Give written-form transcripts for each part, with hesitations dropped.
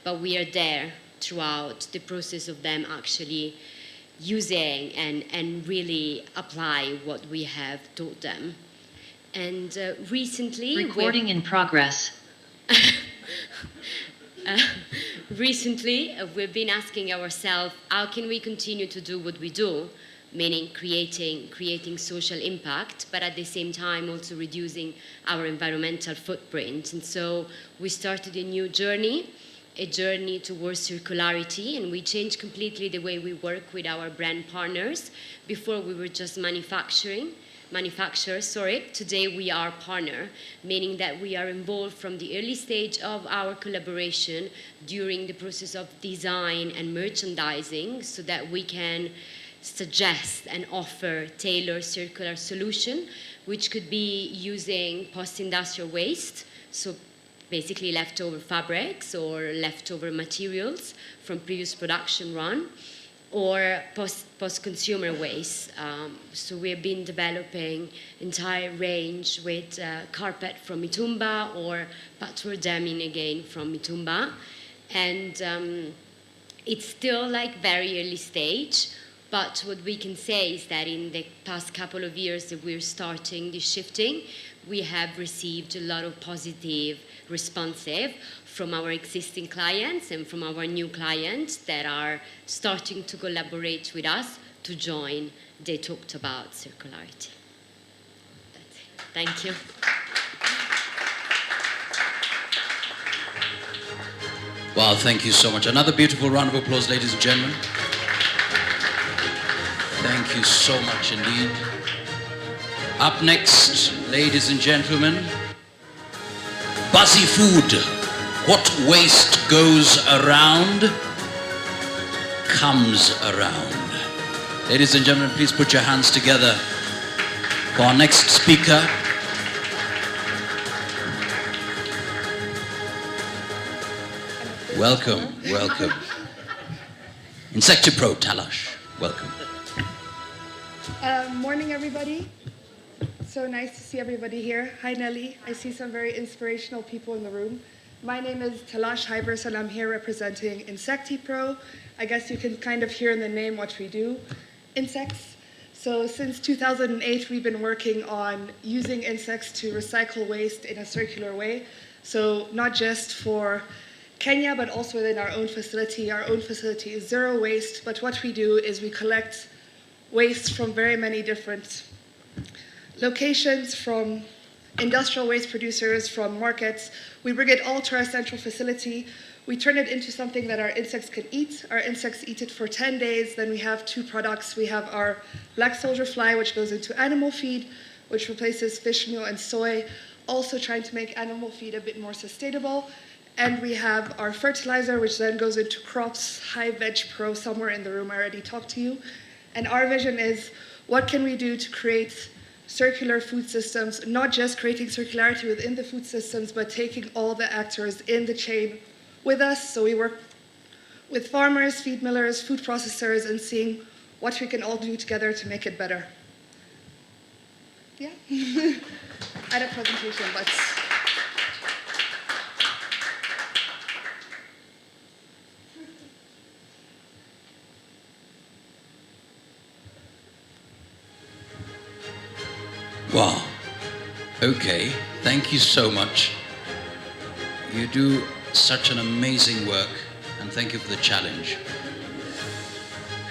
but we are there throughout the process of them actually using and really apply what we have taught them. And recently... Recording in progress. Recently, we've been asking ourselves, how can we continue to do what we do, meaning creating social impact, but at the same time also reducing our environmental footprint. And so we started a new journey, a journey towards circularity, and we changed completely the way we work with our brand partners. Before we were just manufacturers. Today we are partner, meaning that we are involved from the early stage of our collaboration during the process of design and merchandising, so that we can suggest and offer tailored circular solution, which could be using post-industrial waste, so basically leftover fabrics or leftover materials from previous production run, or post-consumer waste. So we have been developing entire range with carpet from Mitumba or patchwork denim again from Mitumba. And it's still like very early stage, but what we can say is that in the past couple of years that we're starting this shifting, we have received a lot of positive responsive from our existing clients and from our new clients that are starting to collaborate with us to join They Talked About Circularity. That's it. Thank you. Wow, thank you so much. Another beautiful round of applause, ladies and gentlemen. Thank you so much indeed. Up next, ladies and gentlemen, Buzzy Food. What waste goes around, comes around. Ladies and gentlemen, please put your hands together for our next speaker. Welcome, welcome. Insectipro, Talash, welcome. Morning, everybody. So nice to see everybody here. Hi, Nelly. I see some very inspirational people in the room. My name is Talash Hybers, and I'm here representing Insectipro. I guess you can kind of hear in the name what we do. Insects. So since 2008, we've been working on using insects to recycle waste in a circular way. So not just for Kenya, but also within our own facility. Our own facility is zero waste, but what we do is we collect waste from very many different locations, from industrial waste producers, from markets. We bring it all to our central facility. We turn it into something that our insects can eat. Our insects eat it for 10 days. Then we have two products. We have our black soldier fly, which goes into animal feed, which replaces fish meal and soy, also trying to make animal feed a bit more sustainable. And we have our fertilizer, which then goes into crops. Hi Veg Pro, somewhere in the room, I already talked to you. And our vision is, what can we do to create circular food systems, not just creating circularity within the food systems, but taking all the actors in the chain with us. So we work with farmers, feed millers, food processors, and seeing what we can all do together to make it better. Yeah, I had a presentation, but... Wow. Okay, thank you so much. You do such an amazing work, and thank you for the challenge.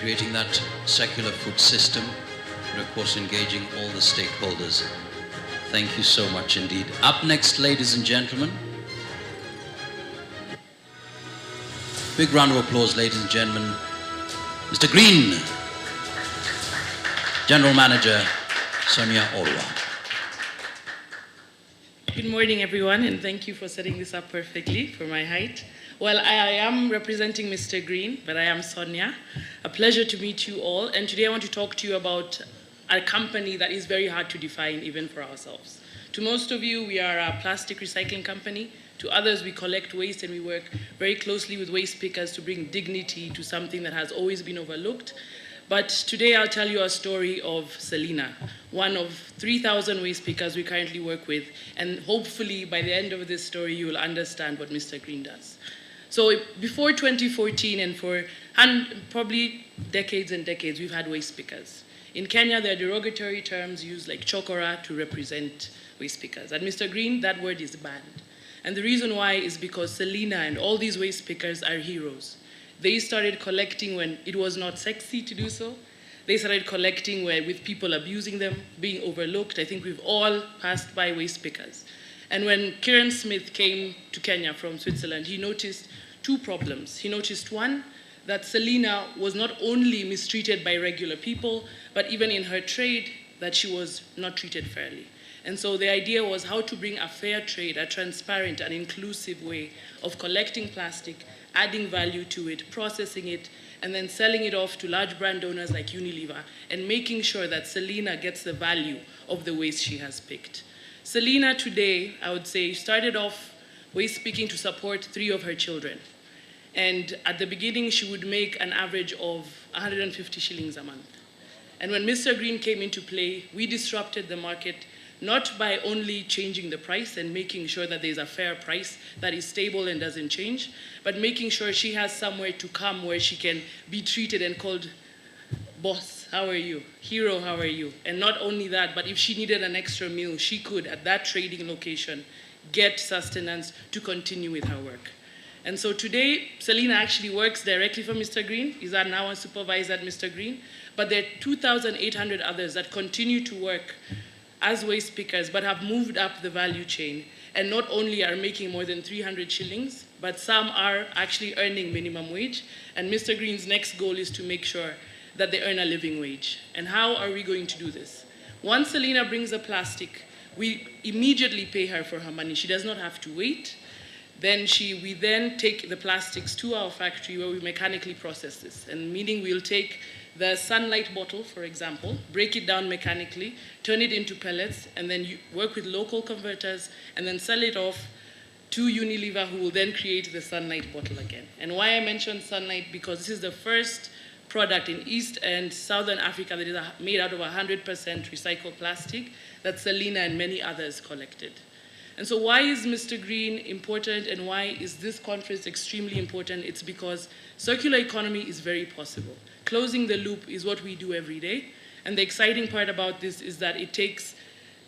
Creating that circular food system, and of course engaging all the stakeholders. Thank you so much indeed. Up next, ladies and gentlemen. Big round of applause, ladies and gentlemen. Mr. Green, General Manager, Sonia Orwa. Good morning, everyone, and thank you for setting this up perfectly for my height. Well, I am representing Mr. Green, but I am Sonia. A pleasure to meet you all, and today I want to talk to you about a company that is very hard to define even for ourselves. To most of you, we are a plastic recycling company. To others, we collect waste and we work very closely with waste pickers to bring dignity to something that has always been overlooked. But today I'll tell you a story of Selena, one of 3,000 waste pickers we currently work with, and hopefully by the end of this story you will understand what Mr. Green does. So before 2014 and probably decades and decades, we've had waste pickers. In Kenya, there are derogatory terms used like chokora to represent waste pickers. At Mr. Green, that word is banned. And the reason why is because Selena and all these waste pickers are heroes. They started collecting when it was not sexy to do so. They started collecting with people abusing them, being overlooked. I think we've all passed by waste pickers. And when Kieran Smith came to Kenya from Switzerland, he noticed two problems. He noticed one, that Selena was not only mistreated by regular people, but even in her trade, that she was not treated fairly. And so the idea was how to bring a fair trade, a transparent and inclusive way of collecting plastic, adding value to it, processing it, and then selling it off to large brand owners like Unilever, and making sure that Selena gets the value of the waste she has picked. Selena today, I would say, started off waste picking to support 3 of her children. And at the beginning, she would make an average of 150 shillings a month. And when Mr. Green came into play, we disrupted the market, not by only changing the price and making sure that there's a fair price that is stable and doesn't change, but making sure she has somewhere to come where she can be treated and called, boss, how are you? Hero, how are you? And not only that, but if she needed an extra meal, she could, at that trading location, get sustenance to continue with her work. And so today, Selena actually works directly for Mr. Green. Is now a supervisor at Mr. Green. But there are 2,800 others that continue to work as waste pickers, but have moved up the value chain, and not only are making more than 300 shillings, but some are actually earning minimum wage. And Mr. Green's next goal is to make sure that they earn a living wage. And how are we going to do this? Once Selena brings a plastic, we immediately pay her for her money. She does not have to wait. We then take the plastics to our factory where we mechanically process this. And meaning we'll take the sunlight bottle, for example, break it down mechanically, turn it into pellets, and then you work with local converters, and then sell it off to Unilever, who will then create the sunlight bottle again. And why I mentioned sunlight, because this is the first product in East and Southern Africa that is made out of 100% recycled plastic that Selena and many others collected. And so why is Mr. Green important, and why is this conference extremely important? It's because circular economy is very possible. Closing the loop is what we do every day. And the exciting part about this is that it takes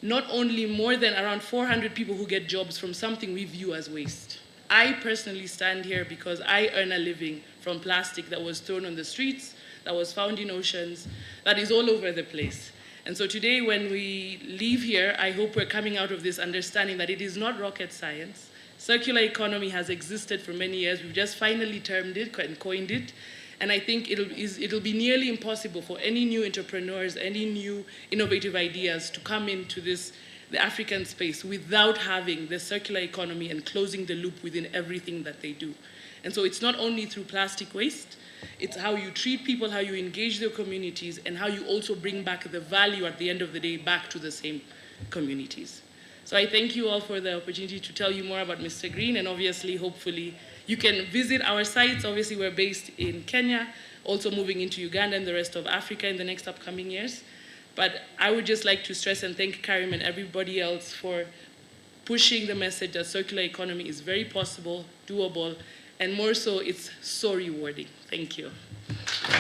not only more than around 400 people who get jobs from something we view as waste. I personally stand here because I earn a living from plastic that was thrown on the streets, that was found in oceans, that is all over the place. And so today, when we leave here, I hope we're coming out of this understanding that it is not rocket science. Circular economy has existed for many years. We've just finally termed it and coined it. And I think it'll be nearly impossible for any new entrepreneurs, any new innovative ideas to come into the African space without having the circular economy and closing the loop within everything that they do. And so it's not only through plastic waste, it's how you treat people, how you engage their communities, and how you also bring back the value at the end of the day back to the same communities. So I thank you all for the opportunity to tell you more about Mr. Green, and obviously, hopefully, you can visit our sites. Obviously, we're based in Kenya, also moving into Uganda and the rest of Africa in the next upcoming years. But I would just like to stress and thank Karim and everybody else for pushing the message that circular economy is very possible, doable, and more so, it's so rewarding. Thank you.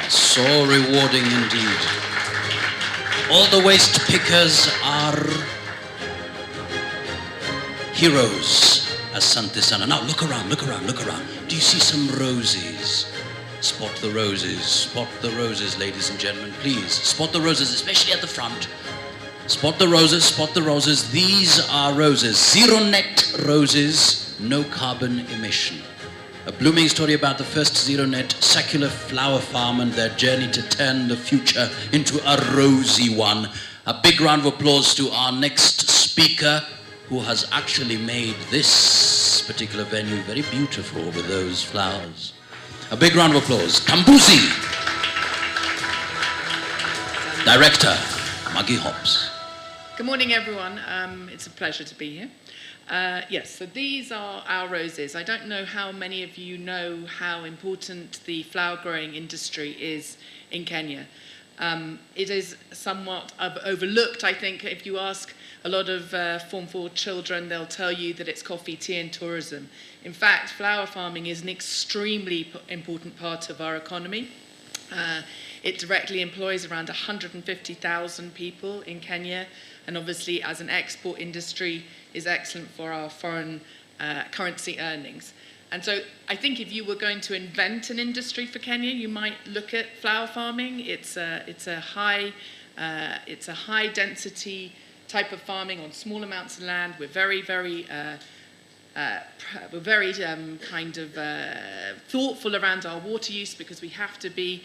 So rewarding indeed. All the waste pickers are heroes, as Santisana. Now look around, look around, look around. Do you see some roses? Spot the roses, ladies and gentlemen, please. Spot the roses, especially at the front. Spot the roses. These are roses, zero net roses, no carbon emission. A blooming story about the first zero-net secular flower farm and their journey to turn the future into a rosy one. A big round of applause to our next speaker, who has actually made this particular venue very beautiful with those flowers. A big round of applause. Kambuzi. Director, Maggie Hobbs. Good morning, everyone. It's a pleasure to be here. Yes, so these are our roses. I don't know how many of you know how important the flower growing industry is in Kenya. It is somewhat overlooked, I think, if you ask A lot of Form 4 children, they'll tell you that it's coffee, tea and tourism. In fact, flower farming is an extremely important part of our economy. It directly employs around 150,000 people in Kenya, and obviously as an export industry is excellent for our foreign currency earnings. And so I think if you were going to invent an industry for Kenya, you might look at flower farming. It's a high density type of farming on small amounts of land. We're very thoughtful around our water use because we have to be.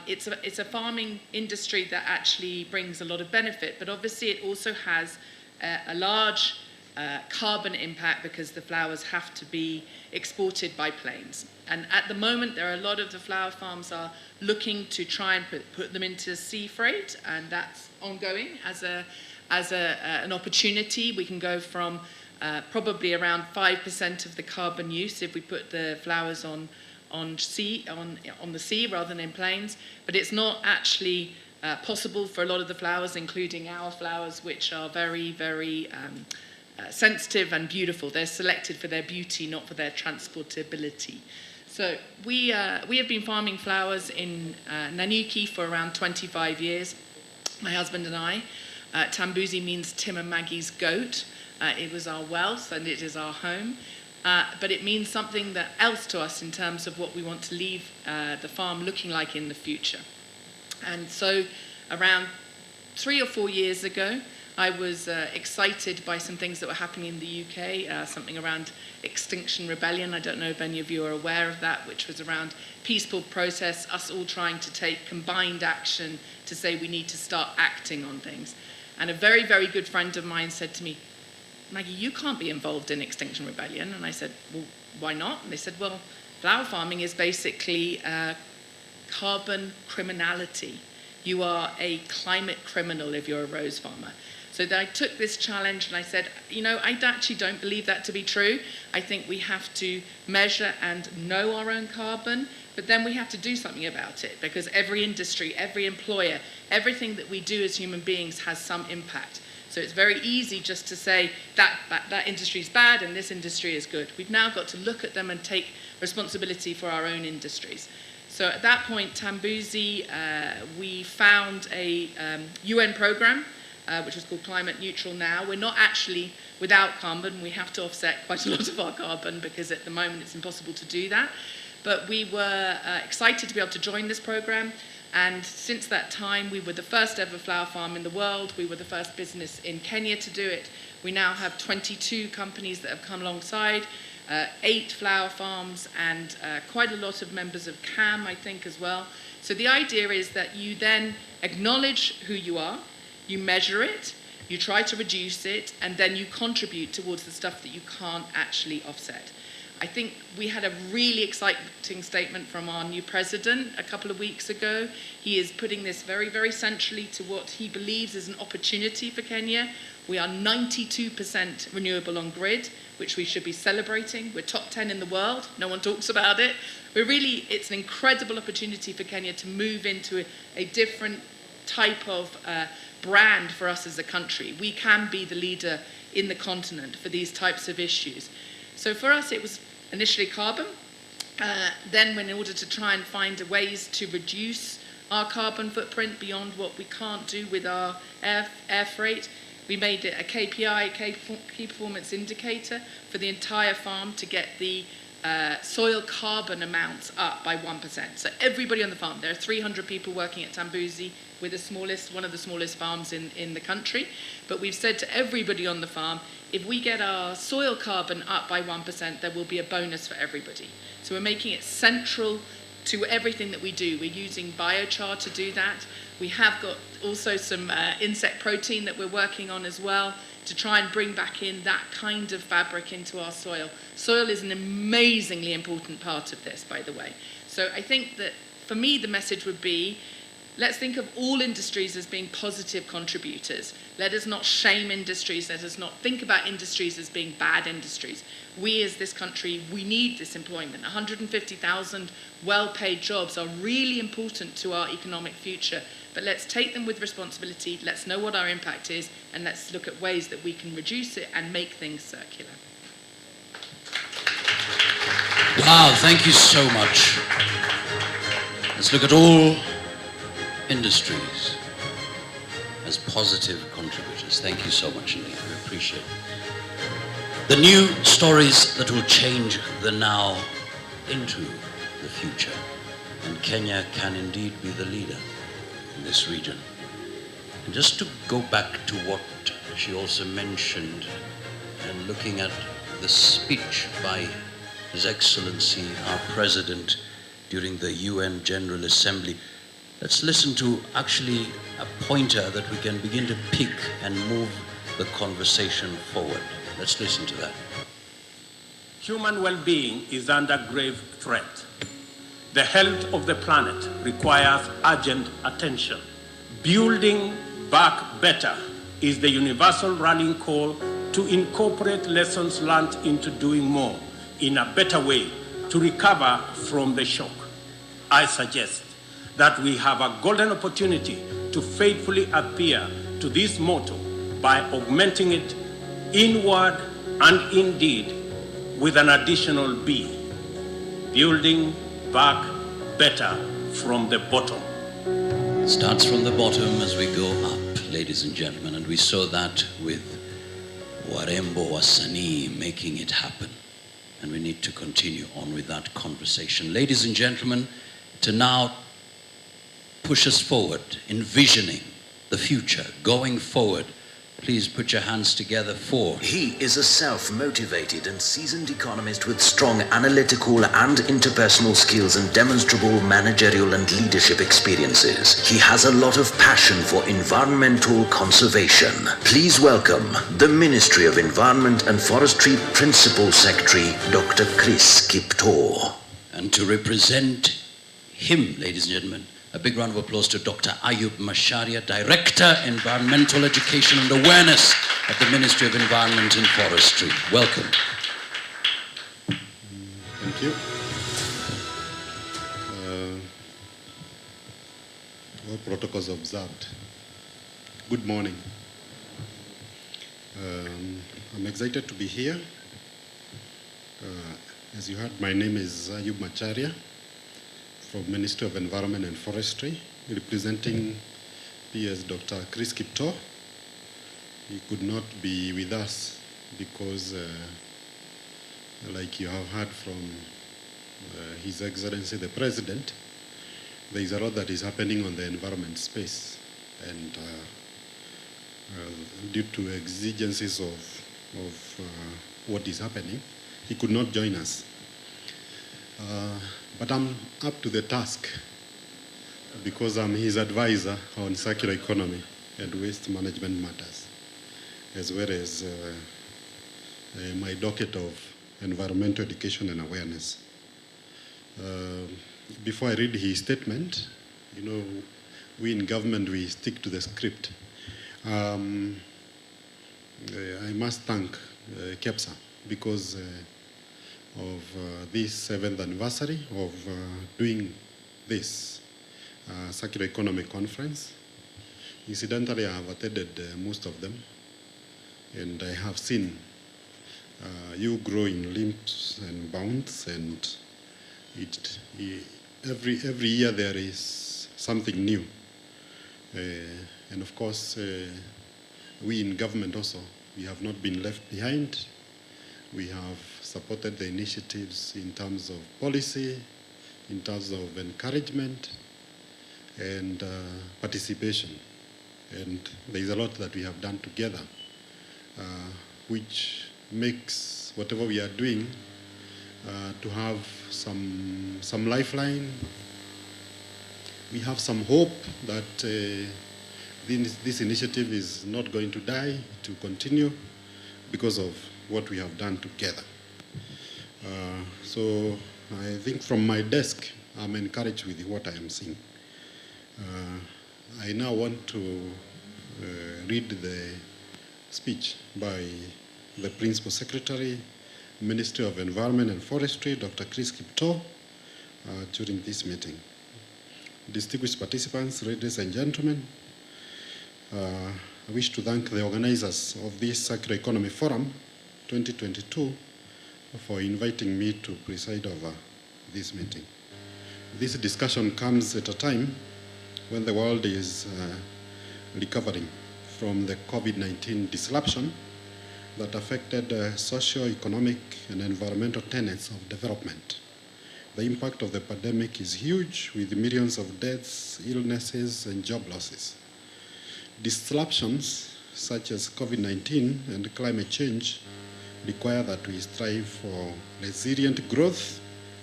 It's a farming industry that actually brings a lot of benefit, but obviously it also has a large carbon impact because the flowers have to be exported by planes. And at the moment, there are a lot of the flower farms are looking to try and put them into sea freight, and that's ongoing as an opportunity. We can go from probably around 5% of the carbon use if we put the flowers on the sea rather than in planes, but it's not actually possible for a lot of the flowers, including our flowers, which are very sensitive and beautiful. They're selected for their beauty, not for their transportability. So we have been farming flowers in Nanyuki for around 25 years, my husband and I. Tambuzi means Tim and Maggie's goat. It was our wealth and it is our home. But it means something else to us in terms of what we want to leave the farm looking like in the future. And so around 3 or 4 years ago, I was excited by some things that were happening in the UK, something around Extinction Rebellion. I don't know if any of you are aware of that, which was around peaceful process, us all trying to take combined action to say we need to start acting on things. And a very, very good friend of mine said to me, Maggie, you can't be involved in Extinction Rebellion. And I said, well, why not? And they said, well, flower farming is basically carbon criminality. You are a climate criminal if you're a rose farmer. So I took this challenge and I said, I actually don't believe that to be true. I think we have to measure and know our own carbon, but then we have to do something about it because every industry, every employer, everything that we do as human beings has some impact. So it's very easy just to say that industry is bad and this industry is good. We've now got to look at them and take responsibility for our own industries. So at that point, Tambuzi, we found a UN program, which is called Climate Neutral Now. We're not actually without carbon. We have to offset quite a lot of our carbon because at the moment it's impossible to do that. But we were excited to be able to join this program. And since that time, we were the first ever flower farm in the world. We were the first business in Kenya to do it. We now have 22 companies that have come alongside, 8 flower farms, and quite a lot of members of CAM, I think, as well. So the idea is that you then acknowledge who you are, you measure it, you try to reduce it, and then you contribute towards the stuff that you can't actually offset. I think we had a really exciting statement from our new president a couple of weeks ago. He is putting this very, very centrally to what he believes is an opportunity for Kenya. We are 92% renewable on grid, which we should be celebrating. We're top 10 in the world. No one talks about it. It's an incredible opportunity for Kenya to move into a different type of brand for us as a country. We can be the leader in the continent for these types of issues. So for us, it was initially carbon. Then in order to try and find ways to reduce our carbon footprint beyond what we can't do with our air freight, we made it a KPI, key performance indicator, for the entire farm to get the soil carbon amounts up by 1%. So everybody on the farm, there are 300 people working at Tambuzi. We're one of the smallest farms in the country. But we've said to everybody on the farm, if we get our soil carbon up by 1%, there will be a bonus for everybody. So we're making it central to everything that we do. We're using biochar to do that. We have got also some insect protein that we're working on as well to try and bring back in that kind of fabric into our soil. Soil is an amazingly important part of this, by the way. So I think that for me, the message would be, let's think of all industries as being positive contributors. Let us not shame industries. Let us not think about industries as being bad industries. We as this country, we need this employment. 150,000 well-paid jobs are really important to our economic future. But but let's take them with responsibility, let's know what our impact is, and let's look at ways that we can reduce it and make things circular. Wow, thank you so much. Let's look at all industries as positive contributors. Thank you so much indeed. We appreciate it. The new stories that will change the now into the future. And Kenya can indeed be the leader in this region. And just to go back to what she also mentioned, and looking at the speech by His Excellency, our President, during the UN General Assembly, let's listen to actually a pointer that we can begin to pick and move the conversation forward. Let's listen to that. Human well-being is under grave threat. The health of the planet requires urgent attention. Building back better is the universal rallying call to incorporate lessons learned into doing more in a better way to recover from the shock. I suggest that we have a golden opportunity to faithfully adhere to this motto by augmenting it inward and indeed with an additional B, building back better from the bottom. It starts from the bottom as we go up, ladies and gentlemen, and we saw that with Warembo Wasani making it happen. And we need to continue on with that conversation. Ladies and gentlemen, to now push us forward, envisioning the future, going forward, please put your hands together for... He is a self-motivated and seasoned economist with strong analytical and interpersonal skills and demonstrable managerial and leadership experiences. He has a lot of passion for environmental conservation. Please welcome the Ministry of Environment and Forestry Principal Secretary, Dr. Chris Kiptoo. And to represent him, ladies and gentlemen, a big round of applause to Dr. Ayub Masharia, Director, Environmental Education and Awareness at the Ministry of Environment and Forestry. Welcome. Thank you. All protocols observed. Good morning. I'm excited to be here. As you heard, my name is Ayub Macharia, from Ministry of Environment and Forestry, representing PS Dr. Chris Kiptoo. He could not be with us because, like you have heard from His Excellency the President, there is a lot that is happening on the environment space. And due to exigencies of what is happening, he could not join us. But I'm up to the task because I'm his advisor on circular economy and waste management matters, as well as my docket of environmental education and awareness. Before I read his statement, you know, we in government, we stick to the script. I must thank KEPSA because of this 7th anniversary of doing this circular economy conference. Incidentally, I have attended most of them, and I have seen you grow in leaps and bounds, and every year there is something new. And of course, we in government also, we have not been left behind. We have supported the initiatives in terms of policy, in terms of encouragement and participation. And there is a lot that we have done together, which makes whatever we are doing to have some lifeline. We have some hope that this initiative is not going to die, to continue because of what we have done together. So I think from my desk, I'm encouraged with what I am seeing. I now want to read the speech by the Principal Secretary, Ministry of Environment and Forestry, Dr. Chris Kiptoo, during this meeting. distinguished participants, ladies and gentlemen. I wish to thank the organizers of this Circular Economy Forum 2022 for inviting me to preside over this meeting. This discussion comes at a time when the world is recovering from the COVID-19 disruption that affected socio-economic and environmental tenets of development. The impact of the pandemic is huge, with millions of deaths, illnesses, and job losses. Disruptions such as COVID-19 and climate change require that we strive for resilient growth,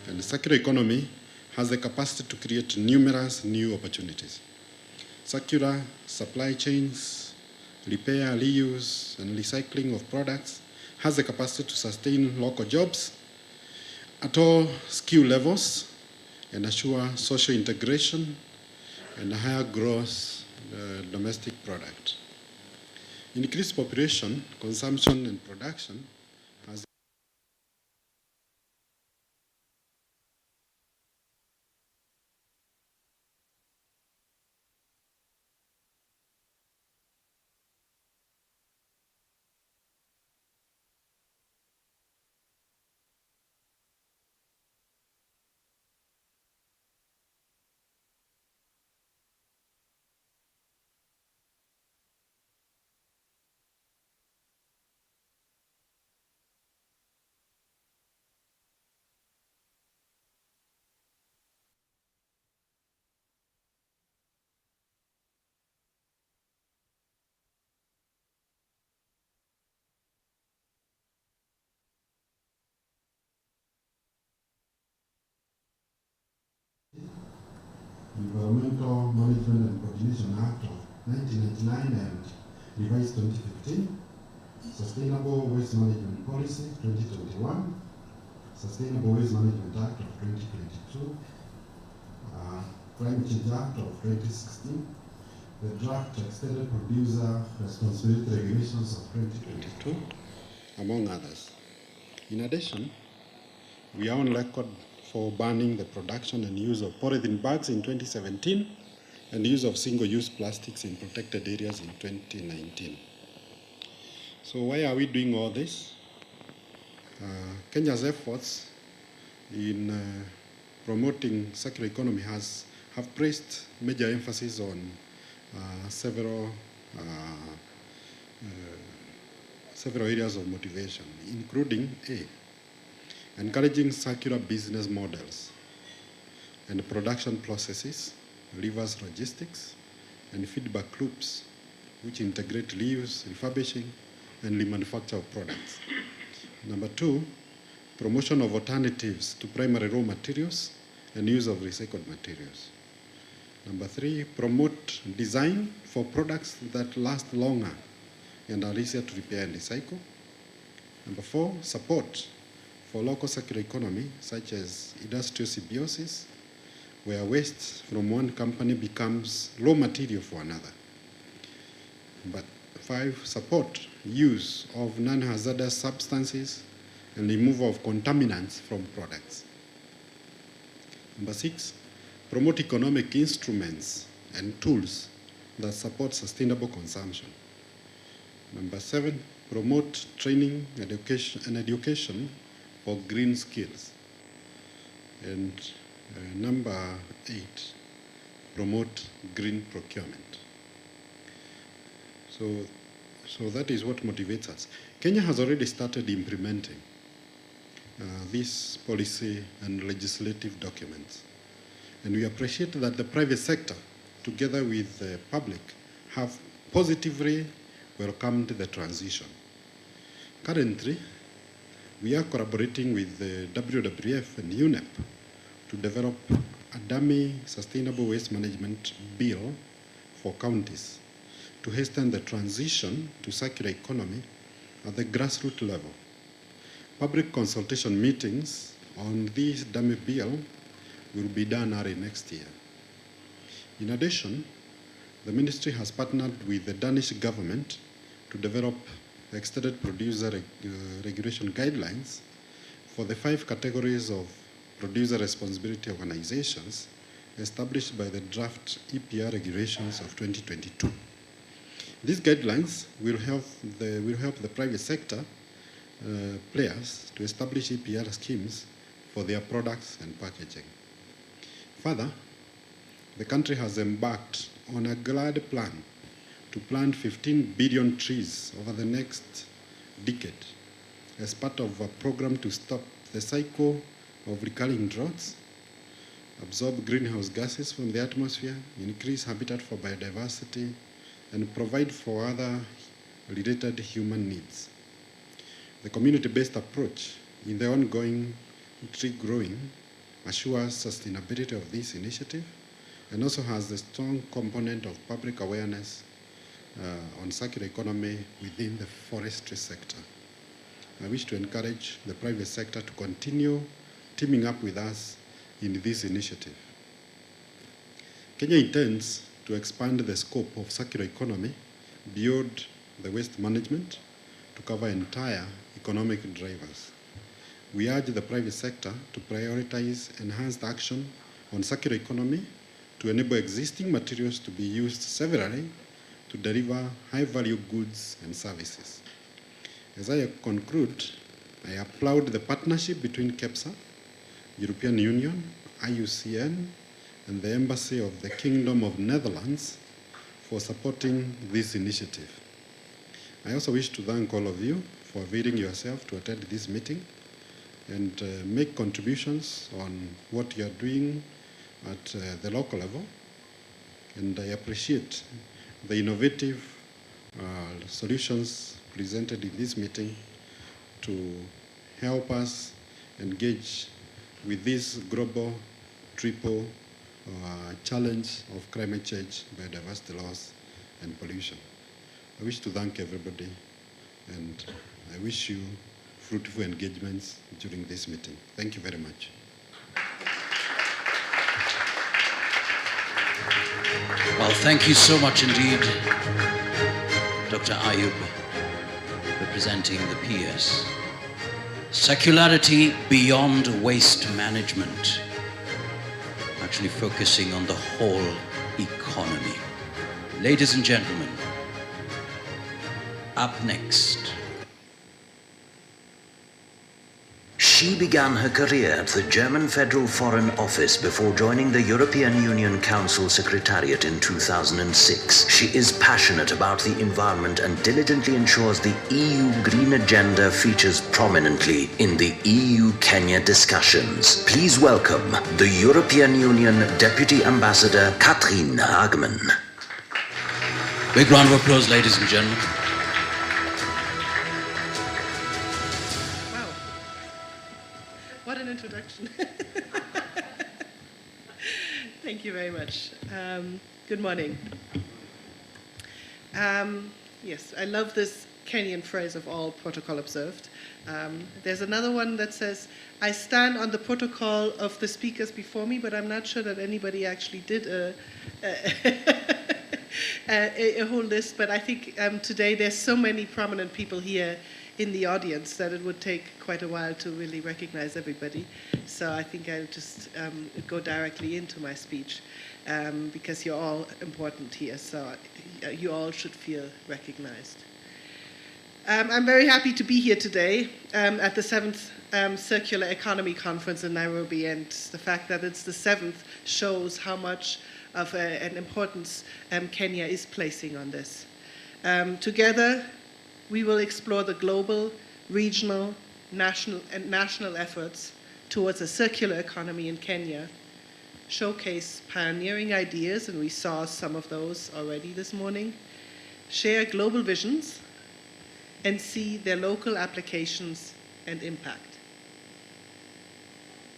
and the circular economy has the capacity to create numerous new opportunities. Circular supply chains, repair, reuse, and recycling of products has the capacity to sustain local jobs at all skill levels and assure social integration and higher gross domestic product. Increased population, consumption, and production has Environmental Management and Coordination Act of 1999 and revised 2015, Sustainable Waste Management Policy 2021, Sustainable Waste Management Act of 2022, Climate Change Act of 2016, the draft Extended Producer Responsibility Regulations of 2022, among others. In addition, we are on record for banning the production and use of polythene bags in 2017 and the use of single-use plastics in protected areas in 2019. So why are we doing all this? Kenya's efforts in promoting circular economy have placed major emphasis on several areas of motivation, including encouraging circular business models and production processes, reverse logistics, and feedback loops, which integrate reuse, refurbishing, and remanufacture of products. Number 2, promotion of alternatives to primary raw materials and use of recycled materials. Number 3, promote design for products that last longer and are easier to repair and recycle. Number 4, support for local circular economy, such as industrial symbiosis, where waste from one company becomes raw material for another. But 5, support use of non-hazardous substances and removal of contaminants from products. Number 6, promote economic instruments and tools that support sustainable consumption. Number 7, promote training and education for green skills. And number 8, promote green procurement. So that is what motivates us. Kenya has already started implementing these policy and legislative documents. And we appreciate that the private sector, together with the public, have positively welcomed the transition. Currently, we are collaborating with the WWF and UNEP to develop a dummy sustainable waste management bill for counties to hasten the transition to circular economy at the grassroots level. Public consultation meetings on this dummy bill will be done early next year. In addition, the ministry has partnered with the Danish government to develop extended producer regulation guidelines for the 5 categories of producer responsibility organizations established by the draft EPR regulations of 2022. These guidelines will help the private sector players to establish EPR schemes for their products and packaging. Further, the country has embarked on a glad plan to plant 15 billion trees over the next decade as part of a program to stop the cycle of recurring droughts, absorb greenhouse gases from the atmosphere, increase habitat for biodiversity, and provide for other related human needs. The community-based approach in the ongoing tree growing assures sustainability of this initiative and also has a strong component of public awareness on circular economy within the forestry sector. I wish to encourage the private sector to continue teaming up with us in this initiative. Kenya intends to expand the scope of circular economy beyond the waste management to cover entire economic drivers. We urge the private sector to prioritize enhanced action on circular economy to enable existing materials to be used severally to deliver high-value goods and services. As I conclude, I applaud the partnership between KEPSA, European Union, IUCN, and the Embassy of the Kingdom of Netherlands for supporting this initiative. I also wish to thank all of you for availing yourself to attend this meeting and make contributions on what you are doing at the local level. And I appreciate the innovative solutions presented in this meeting to help us engage with this global triple challenge of climate change, biodiversity loss, and pollution. I wish to thank everybody, and I wish you fruitful engagements during this meeting. Thank you very much. Well, thank you so much indeed, Dr. Ayub, representing the PS. Circularity beyond waste management, actually focusing on the whole economy. Ladies and gentlemen, up next. She began her career at the German Federal Foreign Office before joining the European Union Council Secretariat in 2006. She is passionate about the environment and diligently ensures the EU Green Agenda features prominently in the EU-Kenya discussions. Please welcome the European Union Deputy Ambassador Katrin Hagemann. Big round of applause, ladies and gentlemen. What an introduction. Thank you very much. Good morning. Yes, I love this Kenyan phrase of all protocol observed. There's another one that says, I stand on the protocol of the speakers before me, but I'm not sure that anybody actually did a whole list. But I think today there's so many prominent people here in the audience that it would take quite a while to really recognize everybody. So I think I'll just go directly into my speech because you're all important here, so you all should feel recognized. I'm very happy to be here today at the 7th Circular Economy Conference in Nairobi, and the fact that it's the 7th shows how much of an importance Kenya is placing on this. Together, we will explore the global, regional, national efforts towards a circular economy in Kenya, showcase pioneering ideas, and we saw some of those already this morning, share global visions, and see their local applications and impact.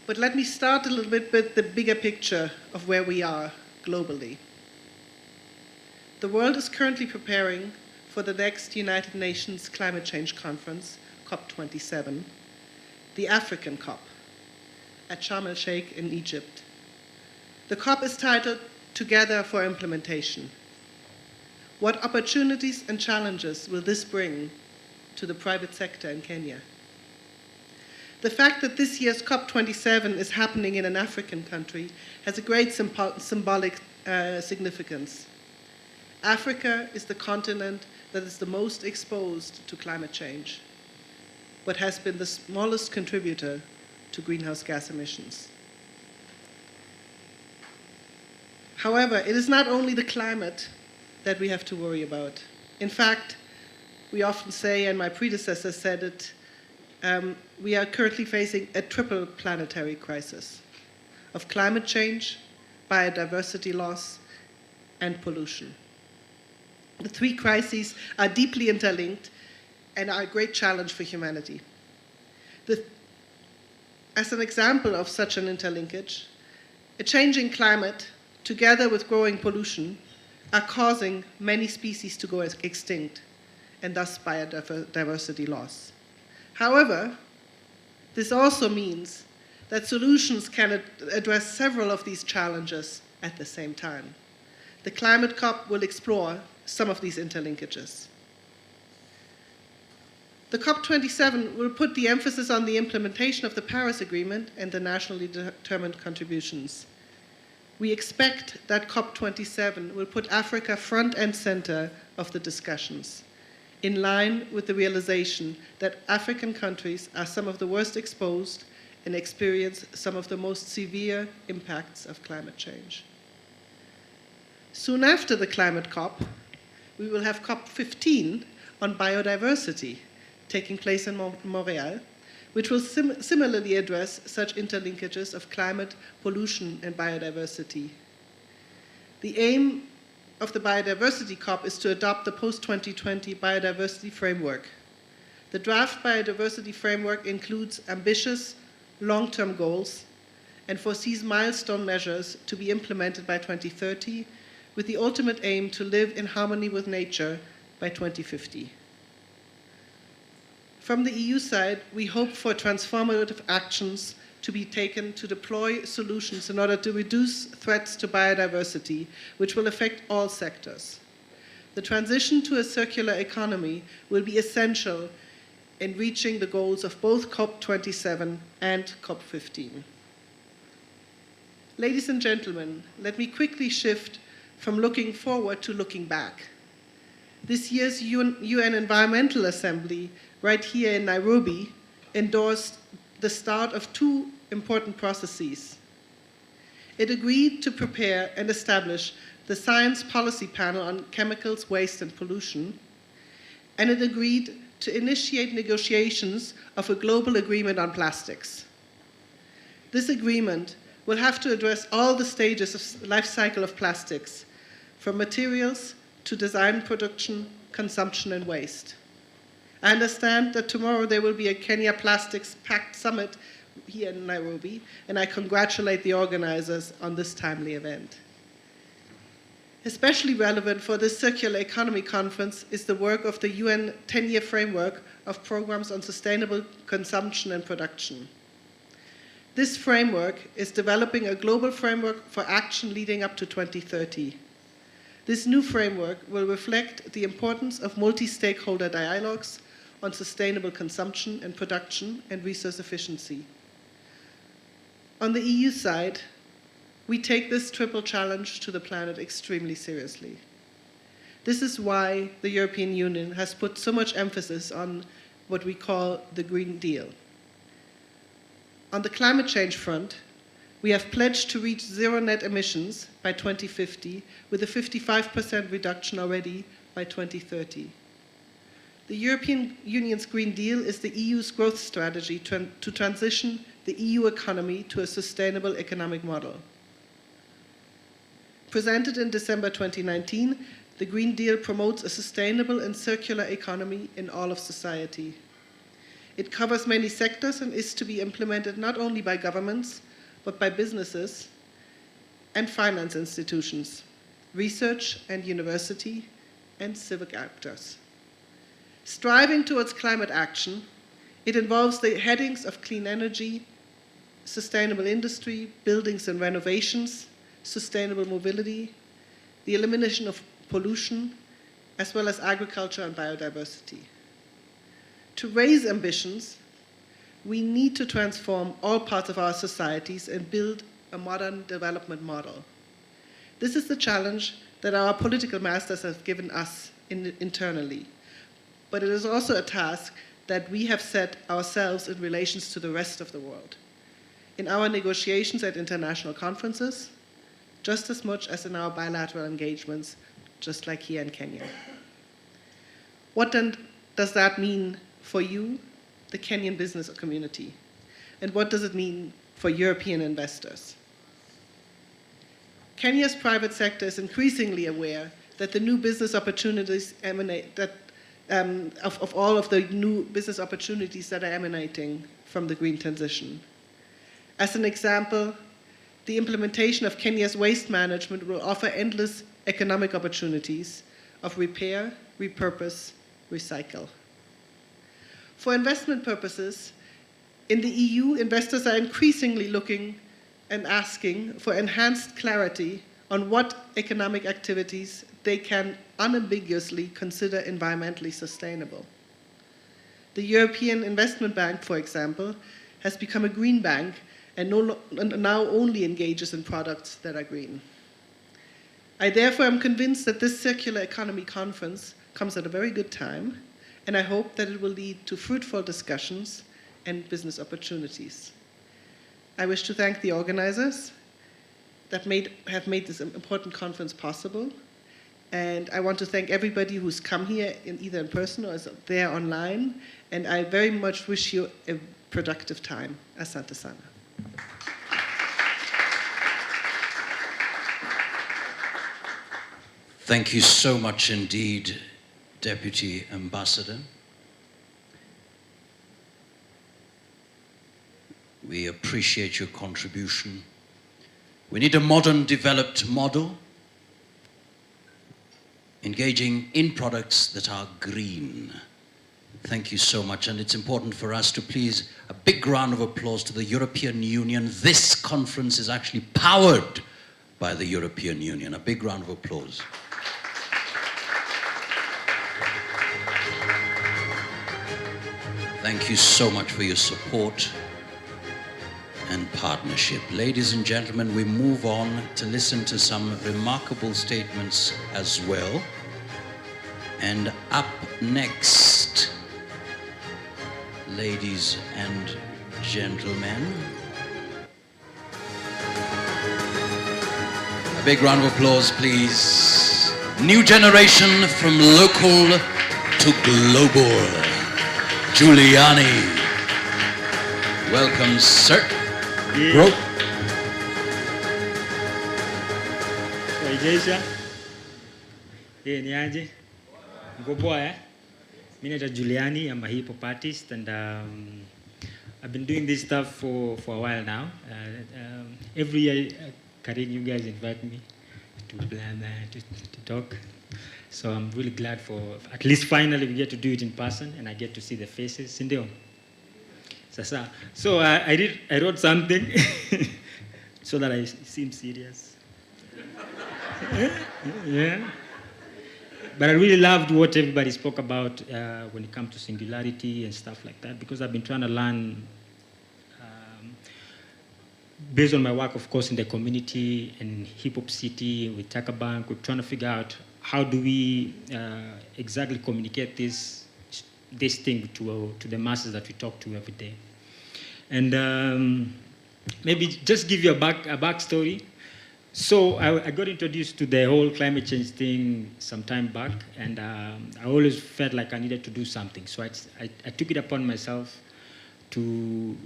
But let me start a little bit with the bigger picture of where we are globally. The world is currently preparing for the next United Nations Climate Change Conference, COP27, the African COP, at Sharm el-Sheikh in Egypt. The COP is titled Together for Implementation. What opportunities and challenges will this bring to the private sector in Kenya? The fact that this year's COP27 is happening in an African country has a great symbolic significance. Africa is the continent that is the most exposed to climate change, but has been the smallest contributor to greenhouse gas emissions. However, it is not only the climate that we have to worry about. In fact, we often say, and my predecessor said it, we are currently facing a triple planetary crisis of climate change, biodiversity loss, and pollution. The three crises are deeply interlinked and are a great challenge for humanity. As an example of such an interlinkage, a changing climate, together with growing pollution, are causing many species to go extinct, and thus biodiversity loss. However, this also means that solutions can address several of these challenges at the same time. The Climate COP will explore some of these interlinkages. The COP27 will put the emphasis on the implementation of the Paris Agreement and the nationally determined contributions. We expect that COP27 will put Africa front and center of the discussions, in line with the realization that African countries are some of the worst exposed and experience some of the most severe impacts of climate change. Soon after the Climate COP, we will have COP15 on biodiversity taking place in Montreal, which will similarly address such interlinkages of climate, pollution, and biodiversity. The aim of the Biodiversity COP is to adopt the post-2020 biodiversity framework. The draft biodiversity framework includes ambitious long-term goals and foresees milestone measures to be implemented by 2030, with the ultimate aim to live in harmony with nature by 2050. From the EU side, we hope for transformative actions to be taken to deploy solutions in order to reduce threats to biodiversity, which will affect all sectors. The transition to a circular economy will be essential in reaching the goals of both COP27 and COP15. Ladies and gentlemen, let me quickly shift from looking forward to looking back. This year's UN Environmental Assembly, right here in Nairobi, endorsed the start of two important processes. It agreed to prepare and establish the Science Policy Panel on Chemicals, Waste, and Pollution, and it agreed to initiate negotiations of a global agreement on plastics. This agreement will have to address all the stages of life cycle of plastics, from materials to design, production, consumption, and waste. I understand that tomorrow there will be a Kenya Plastics Pact Summit here in Nairobi, and I congratulate the organizers on this timely event. Especially relevant for this Circular Economy Conference is the work of the UN 10-year framework of programs on sustainable consumption and production. This framework is developing a global framework for action leading up to 2030. This new framework will reflect the importance of multi-stakeholder dialogues on sustainable consumption and production and resource efficiency. On the EU side, we take this triple challenge to the planet extremely seriously. This is why the European Union has put so much emphasis on what we call the Green Deal. On the climate change front, we have pledged to reach zero net emissions by 2050, with a 55% reduction already by 2030. The European Union's Green Deal is the EU's growth strategy to transition the EU economy to a sustainable economic model. Presented in December 2019, the Green Deal promotes a sustainable and circular economy in all of society. It covers many sectors and is to be implemented not only by governments, but by businesses and finance institutions, research and university, and civic actors. Striving towards climate action, it involves the headings of clean energy, sustainable industry, buildings and renovations, sustainable mobility, the elimination of pollution, as well as agriculture and biodiversity. To raise ambitions, we need to transform all parts of our societies and build a modern development model. This is the challenge that our political masters have given us internally. But it is also a task that we have set ourselves in relations to the rest of the world, in our negotiations at international conferences, just as much as in our bilateral engagements, just like here in Kenya. What then does that mean for you, the Kenyan business community? And what does it mean for European investors? Kenya's private sector is increasingly aware that the new business opportunities emanate, of all of the new business opportunities that are emanating from the green transition. As an example, the implementation of Kenya's waste management will offer endless economic opportunities of repair, repurpose, recycle. For investment purposes, in the EU, investors are increasingly looking and asking for enhanced clarity on what economic activities they can unambiguously consider environmentally sustainable. The European Investment Bank, for example, has become a green bank and now only engages in products that are green. I therefore am convinced that this circular economy conference comes at a very good time, and I hope that it will lead to fruitful discussions and business opportunities. I wish to thank the organizers that have made this important conference possible, and I want to thank everybody who's come here either in person or is there online, and I very much wish you a productive time. Asante sana. Thank you so much indeed, Deputy Ambassador. We appreciate your contribution. We need a modern, developed model, engaging in products that are green. Thank you so much, and it's important for us to please a big round of applause to the European Union. This conference is actually powered by the European Union. A big round of applause. Thank you so much for your support and partnership. Ladies and gentlemen, we move on to listen to some remarkable statements as well. And up next, ladies and gentlemen, a big round of applause, please. New generation from local to global. Giuliani. Welcome, sir. Bro. Waijaisha. Ni aje? Mko poa eh? Mimi naitwa Giuliani, I'm a hip hop artist, and I've been doing this stuff for a while now. Every year, Karin, you guys invite me to talk. So I'm really glad for, at least finally we get to do it in person and I get to see the faces. Sindio? Sasa. So I wrote something so that I seem serious. Yeah. But I really loved what everybody spoke about when it comes to singularity and stuff like that, because I've been trying to learn, based on my work, of course, in the community and Hip Hop City with Taka Bank, we're trying to figure out how do we exactly communicate this thing to the masses that we talk to every day. And maybe just give you a backstory. So I got introduced to the whole climate change thing some time back, and I always felt like I needed to do something. So I took it upon myself to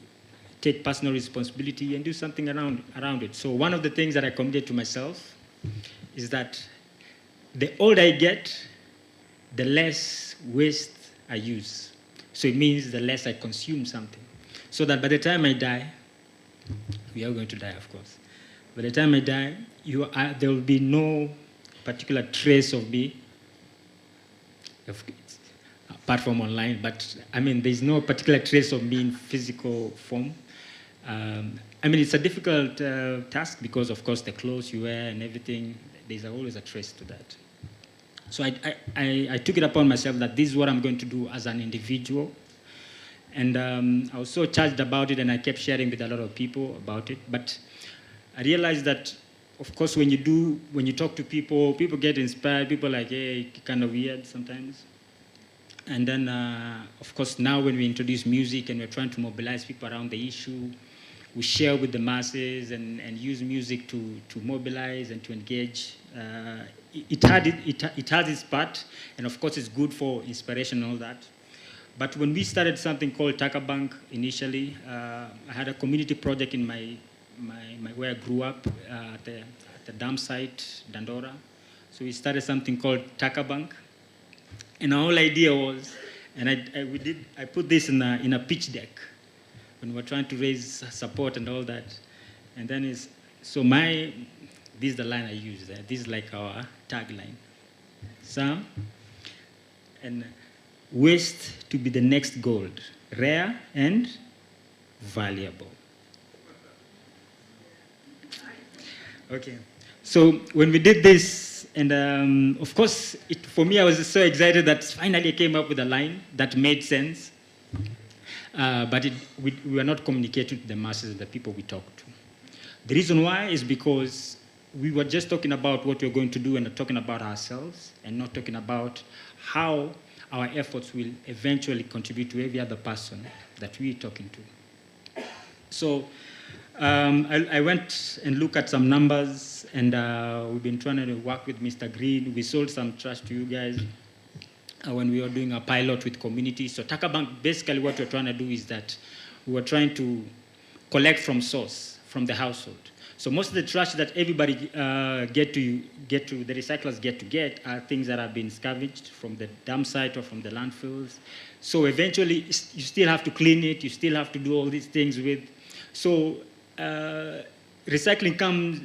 take personal responsibility and do something around it. So one of the things that I committed to myself is that the older I get, the less waste I use. So it means the less I consume something. So that by the time I die, we are going to die, of course. By the time I die, there will be no particular trace of me, apart from online, but I mean, there's no particular trace of me in physical form. I mean, it's a difficult task because, of course, the clothes you wear and everything, there's always a trace to that. So I took it upon myself that this is what I'm going to do as an individual. And I was so charged about it, and I kept sharing with a lot of people about it. But I realized that, of course, when you talk to people, people get inspired. People are like, hey, kind of weird sometimes. And then, of course, now when we introduce music and we're trying to mobilize people around the issue, we share with the masses and use music to mobilize and to engage. It has its part, and of course, it's good for inspiration and all that. But when we started something called Taka Bank initially, I had a community project in where I grew up at the dam site, Dandora. So we started something called Taka Bank. And our whole idea was, and I put this in a pitch deck when we were trying to raise support and all that. And then this is the line I use there. This is like our tagline. Sam, and waste to be the next gold, rare and valuable. Okay, so when we did this, and of course, for me, I was so excited that finally I came up with a line that made sense, but we were not communicating to the masses, the people we talked to. The reason why is because we were just talking about what we're going to do and talking about ourselves and not talking about how our efforts will eventually contribute to every other person that we're talking to. So I went and looked at some numbers, and we've been trying to work with Mr. Green. We sold some trash to you guys when we were doing a pilot with community. So Taka Bank, basically what we're trying to do is that we were trying to collect from source, from the household. So most of the trash that everybody the recyclers get are things that have been scavenged from the dump site or from the landfills. So eventually, you still have to clean it. You still have to do all these things with. So recycling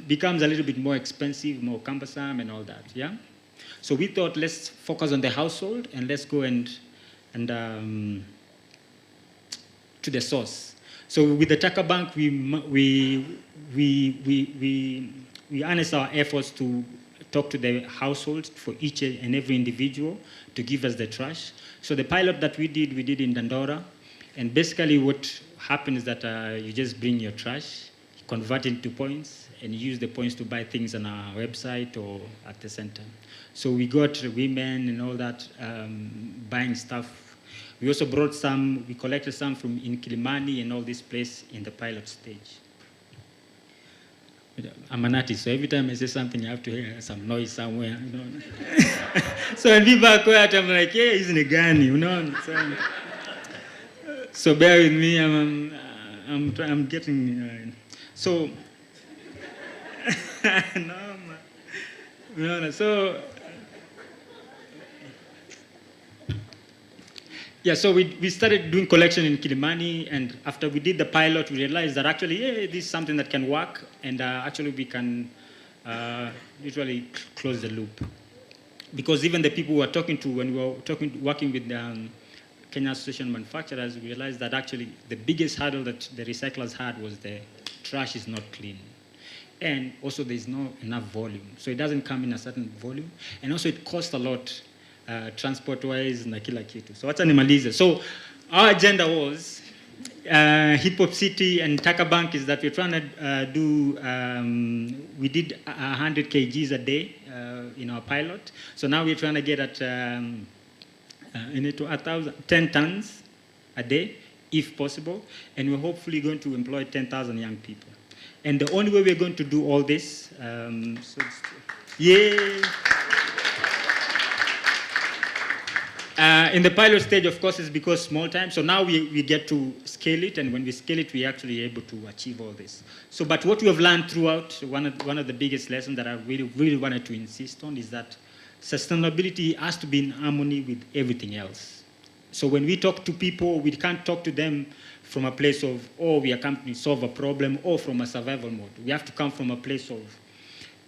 becomes a little bit more expensive, more cumbersome, and all that. Yeah. So we thought, let's focus on the household and let's go and to the source. So with the Taka Bank, we harness our efforts to talk to the households for each and every individual to give us the trash. So the pilot that we did in Dandora, and basically what happened is that you just bring your trash, convert it into points, and use the points to buy things on our website or at the center. So we got women and all that buying stuff. We also we collected some from in Kilimani and all this place in the pilot stage. I'm an artist, so every time I say something, I have to hear some noise somewhere, you know. So when people are quiet, I'm like, yeah, isn't it Gani, you know? So bear with me, I'm getting, so, no, so, yeah, so we started doing collection in Kilimani, and after we did the pilot, we realized that actually, yeah, this is something that can work, and actually we can literally close the loop. Because even the people we were talking to, when we were working with Kenya Association of Manufacturers, we realized that actually the biggest hurdle that the recyclers had was the trash is not clean. And also there's not enough volume. So it doesn't come in a certain volume. And also it costs a lot transport-wise na kila kitu. So wacha nimalize. So our agenda was Hip Hop City and Taka Bank is that we're trying to we did 100 kgs a day in our pilot. So now we're trying to get at 10 tons a day, if possible. And we're hopefully going to employ 10,000 young people. And the only way we're going to do all this, in the pilot stage, of course, is because small time. So now we get to scale it, and when we scale it, we're actually able to achieve all this. So, but what we have learned throughout, one of the biggest lessons that I really wanted to insist on is that sustainability has to be in harmony with everything else. So when we talk to people, we can't talk to them from a place of, oh, we are coming to solve a problem, or from a survival mode. We have to come from a place of,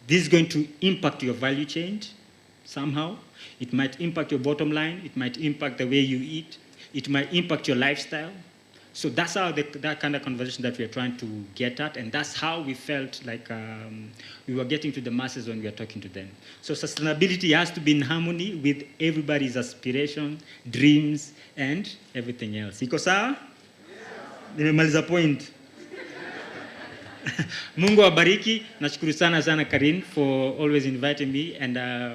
this is going to impact your value chain somehow. It might impact your bottom line. It might impact the way you eat. It might impact your lifestyle. So that's how that kind of conversation that we're trying to get at, and that's how we felt like we were getting to the masses when we were talking to them. So sustainability has to be in harmony with everybody's aspiration, dreams, and everything else. Iko sawa? Nimemaliza point. Mungu awabariki. Nashukuru sana Karin for always inviting me and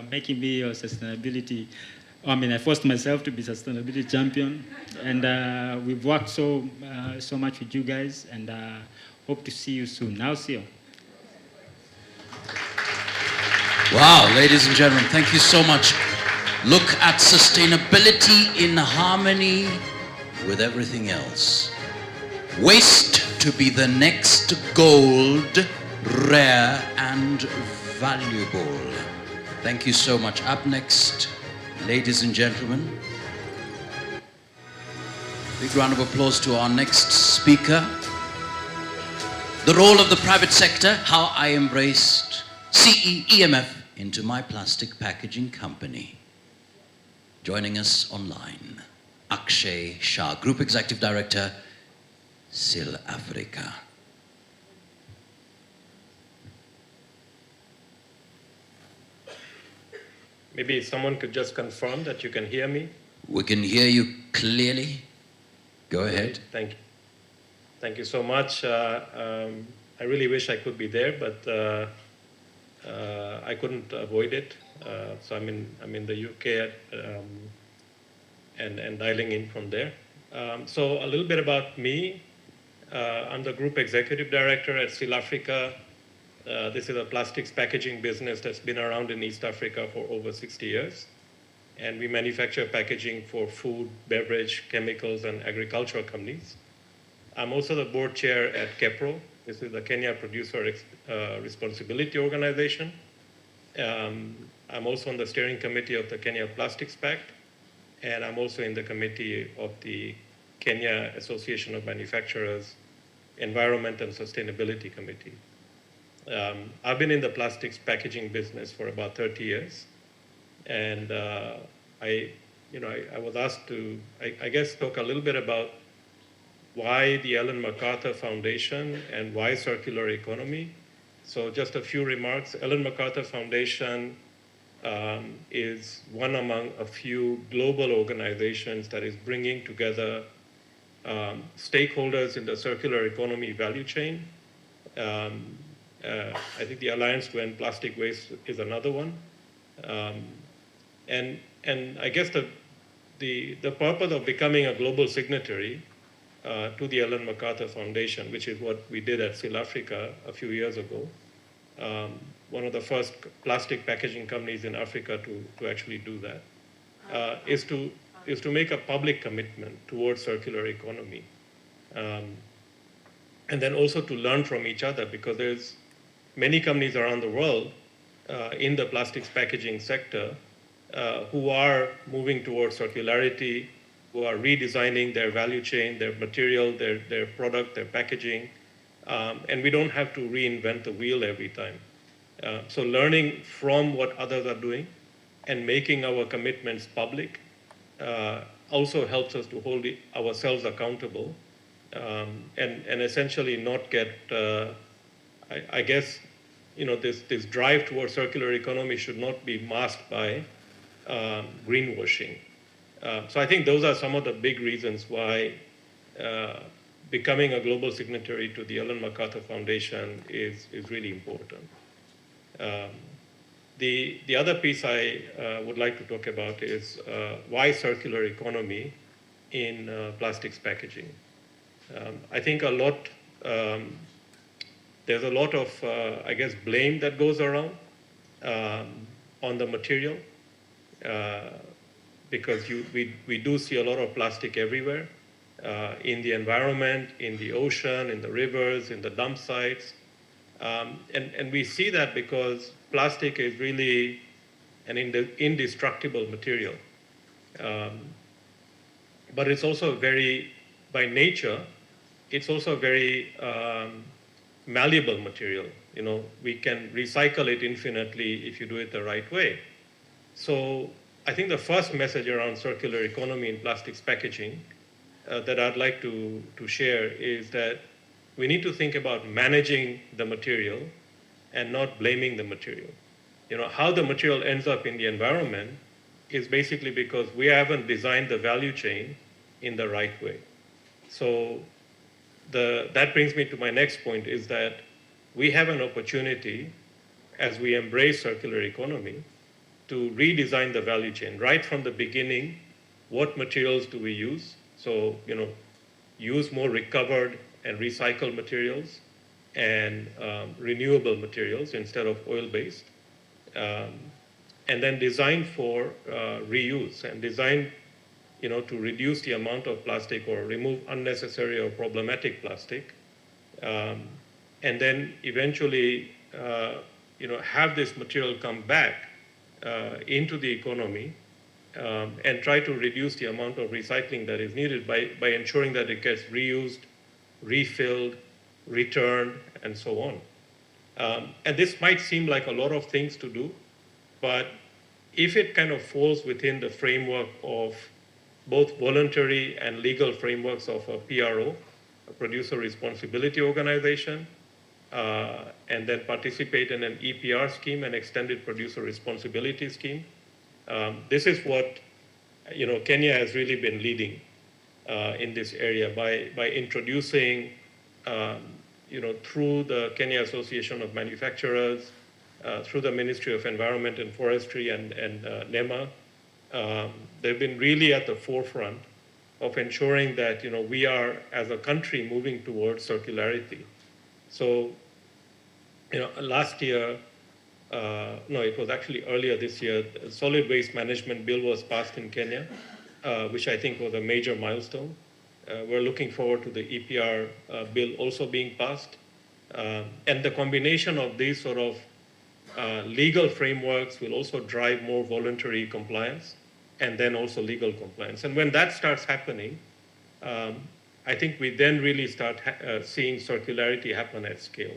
making me your sustainability. I forced myself to be sustainability champion, and we've worked so much with you guys, and hope to see you soon. I'll see you. Wow, ladies and gentlemen, thank you so much. Look at sustainability in harmony with everything else. Waste to be the next gold, rare and valuable. Thank you so much. Up next, ladies and gentlemen, big round of applause to our next speaker. The role of the private sector, how I embraced CEEMF into my plastic packaging company. Joining us online, Akshay Shah, Group Executive Director, SIL Africa. Maybe someone could just confirm that you can hear me. We can hear you clearly. Go ahead. Thank you. Thank you so much. I really wish I could be there, but I couldn't avoid it. So I'm in the UK and dialing in from there. So a little bit about me. I'm the Group Executive Director at SIL Africa. This is a plastics packaging business that's been around in East Africa for over 60 years. And we manufacture packaging for food, beverage, chemicals, and agricultural companies. I'm also the board chair at KEPRO. This is the Kenya Producer Responsibility Organization. I'm also on the steering committee of the Kenya Plastics Pact, and I'm also in the committee of the Kenya Association of Manufacturers Environment and Sustainability Committee. I've been in the plastics packaging business for about 30 years, and I was asked to, I guess, talk a little bit about why the Ellen MacArthur Foundation and why circular economy. So just a few remarks. Ellen MacArthur Foundation is one among a few global organizations that is bringing together stakeholders in the circular economy value chain. I think the Alliance to End Plastic Waste is another one. And I guess the purpose of becoming a global signatory to the Ellen MacArthur Foundation, which is what we did at SIL Africa a few years ago, one of the first plastic packaging companies in Africa to actually do that, is to make a public commitment towards circular economy. And then also to learn from each other, because there's many companies around the world in the plastics packaging sector who are moving towards circularity, who are redesigning their value chain, their material, their product, their packaging, and we don't have to reinvent the wheel every time. So learning from what others are doing and making our commitments public also helps us to hold ourselves accountable and essentially not get, I guess, this drive towards circular economy should not be masked by greenwashing. So I think those are some of the big reasons why becoming a global signatory to the Ellen MacArthur Foundation is really important. The other piece I would like to talk about is why circular economy in plastics packaging. I think there's a lot of, I guess, blame that goes around on the material. Because we do see a lot of plastic everywhere, in the environment, in the ocean, in the rivers, in the dump sites. And we see that because plastic is really an indestructible material. But it's also by nature, it's also a very malleable material. We can recycle it infinitely if you do it the right way. So I think the first message around circular economy in plastics packaging that I'd like to share is that we need to think about managing the material and not blaming the material. How the material ends up in the environment is basically because we haven't designed the value chain in the right way. So that brings me to my next point, is that we have an opportunity, as we embrace circular economy, to redesign the value chain right from the beginning. What materials do we use? So, use more recovered and recycled materials and renewable materials instead of oil-based. And then design for reuse and design, to reduce the amount of plastic or remove unnecessary or problematic plastic. And then eventually, have this material come back into the economy and try to reduce the amount of recycling that is needed by ensuring that it gets reused, refilled, returned, and so on. And this might seem like a lot of things to do, but if it kind of falls within the framework of both voluntary and legal frameworks of a PRO, a producer responsibility organization, and then participate in an EPR scheme, an extended producer responsibility scheme. This is what Kenya has really been leading in this area by introducing, through the Kenya Association of Manufacturers, through the Ministry of Environment and Forestry and NEMA. They've been really at the forefront of ensuring that we are, as a country, moving towards circularity. So, last year, no, it was actually earlier this year, the Solid Waste Management Bill was passed in Kenya, which I think was a major milestone. We're looking forward to the EPR bill also being passed. And the combination of these sort of legal frameworks will also drive more voluntary compliance and then also legal compliance. And when that starts happening, I think we then really start seeing circularity happen at scale.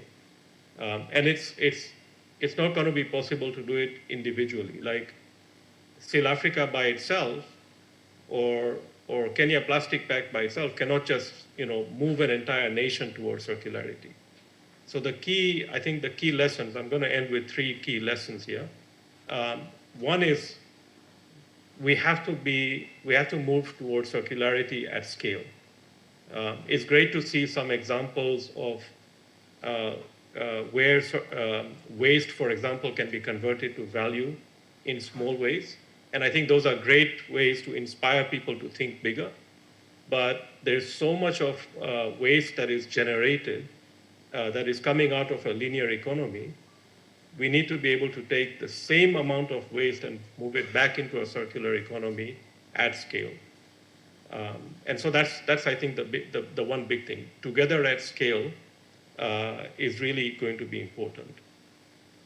And it's not going to be possible to do it individually. Like South Africa by itself or Kenya Plastic Pact by itself cannot just move an entire nation towards circularity. So I think the key lessons, I'm going to end with 3 key lessons here. One is we have to move towards circularity at scale. It's great to see some examples of where waste, for example, can be converted to value in small ways. And I think those are great ways to inspire people to think bigger. But there's so much of waste that is generated that is coming out of a linear economy. We need to be able to take the same amount of waste and move it back into a circular economy at scale. And so that's I think the one big thing. Together at scale is really going to be important.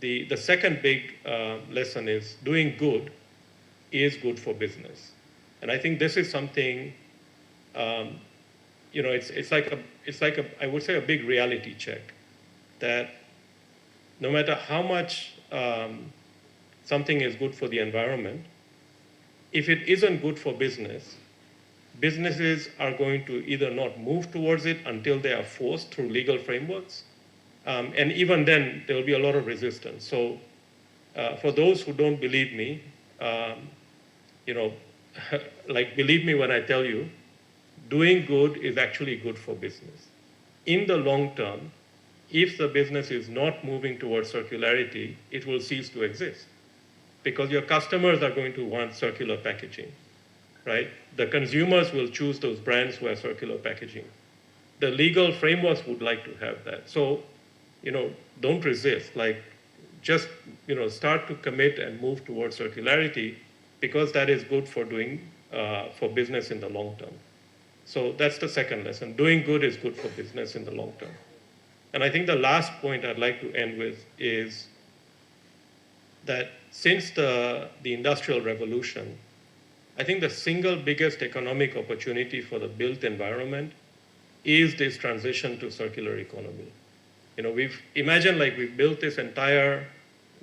The second big lesson is doing good is good for business. And I think this is something, it's like I would say a big reality check, that no matter how much something is good for the environment, if it isn't good for business, businesses are going to either not move towards it until they are forced through legal frameworks, and even then there will be a lot of resistance. So for those who don't believe me, believe me when I tell you, doing good is actually good for business. In the long term, if the business is not moving towards circularity, it will cease to exist, because your customers are going to want circular packaging, right? The consumers will choose those brands who have circular packaging. The legal frameworks would like to have that. So, don't resist. Just start to commit and move towards circularity, because that is good for for business in the long term. So that's the second lesson. Doing good is good for business in the long term. And I think the last point I'd like to end with is that since the Industrial Revolution, I think the single biggest economic opportunity for the built environment is this transition to circular economy. We've built this entire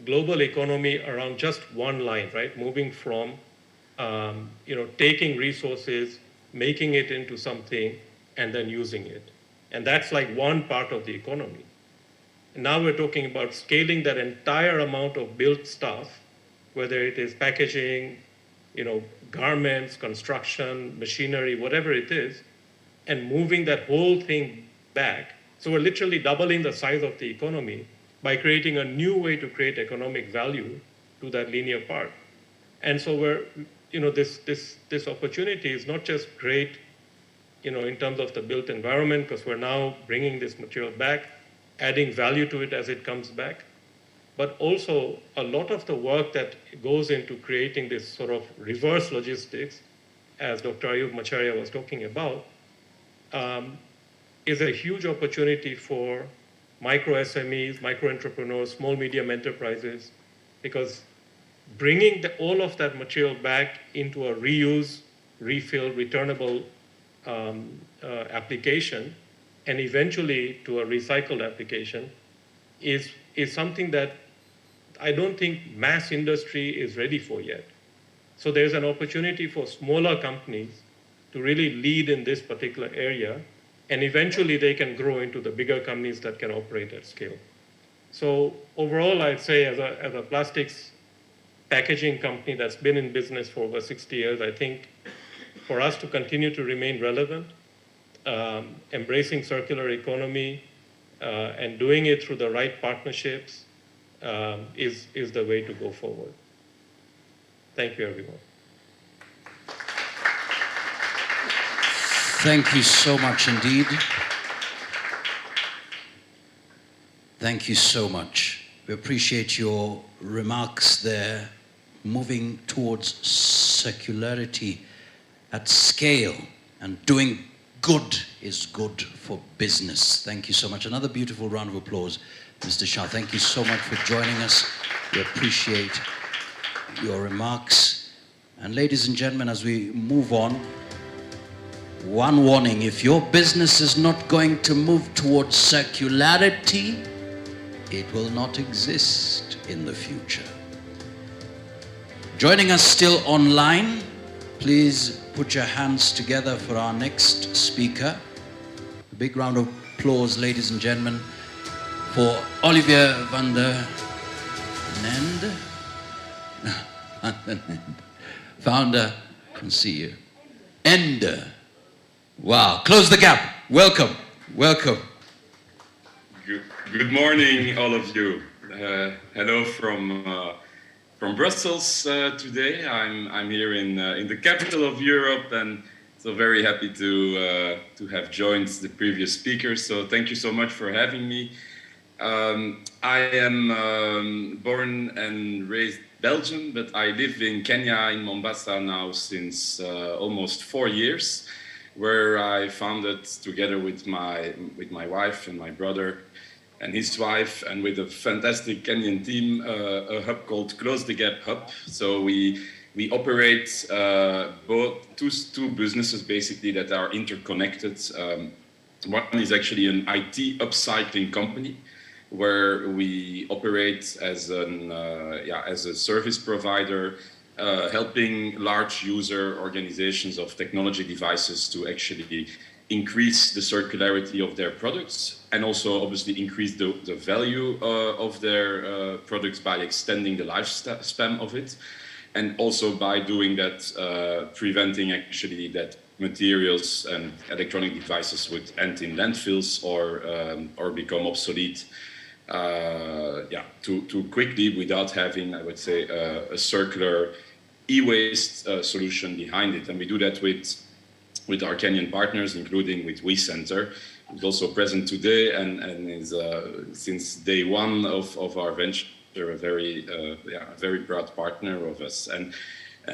global economy around just one line, right? Moving from, taking resources, making it into something, and then using it. And that's like one part of the economy. And now we're talking about scaling that entire amount of built stuff, whether it is packaging, garments, construction, machinery, whatever it is, and moving that whole thing back. So we're literally doubling the size of the economy by creating a new way to create economic value to that linear part. And so we're, this opportunity is not just great, in terms of the built environment, because we're now bringing this material back, adding value to it as it comes back, but also a lot of the work that goes into creating this sort of reverse logistics, as Dr. Ayub Macharia was talking about, is a huge opportunity for micro SMEs, micro entrepreneurs, small medium enterprises, because bringing all of that material back into a reuse, refill, returnable application, and eventually to a recycled application, is something that I don't think mass industry is ready for yet. So there's an opportunity for smaller companies to really lead in this particular area, and eventually they can grow into the bigger companies that can operate at scale. So overall, I'd say as a plastics packaging company that's been in business for over 60 years, I think for us to continue to remain relevant, embracing circular economy, and doing it through the right partnerships is the way to go forward. Thank you, everyone. Thank you so much indeed. Thank you so much. We appreciate your remarks there, moving towards circularity at scale, and doing good is good for business. Thank you so much. Another beautiful round of applause, Mr. Shah. Thank you so much for joining us. We appreciate your remarks. And ladies and gentlemen, as we move on, one warning: if your business is not going to move towards circularity, it will not exist in the future. Joining us still online, please put your hands together for our next speaker. A big round of applause, ladies and gentlemen, for Olivier van der Nende, founder, can see you, Ende. Wow, close the gap. Welcome, welcome. Good morning, all of you. Hello from Brussels today. I'm here in the capital of Europe, and so very happy to have joined the previous speakers. So thank you so much for having me. I am born and raised Belgium, but I live in Kenya, in Mombasa now since almost 4 years, where I founded, together with my wife and my brother and his wife, and with a fantastic Kenyan team, a hub called Close the Gap Hub. So we operate both two businesses basically that are interconnected. One is actually an IT upcycling company, where we operate as a service provider, helping large user organizations of technology devices to actually increase the circularity of their products, and also obviously increase the value of their products by extending the lifespan of it, and also by doing that, preventing actually that materials and electronic devices would end in landfills or become obsolete too quickly, without having, I would say, a circular e-waste solution behind it. And we do that with our Kenyan partners, including with WeCenter, who's also present today and is since day one of our venture a very proud partner of us, and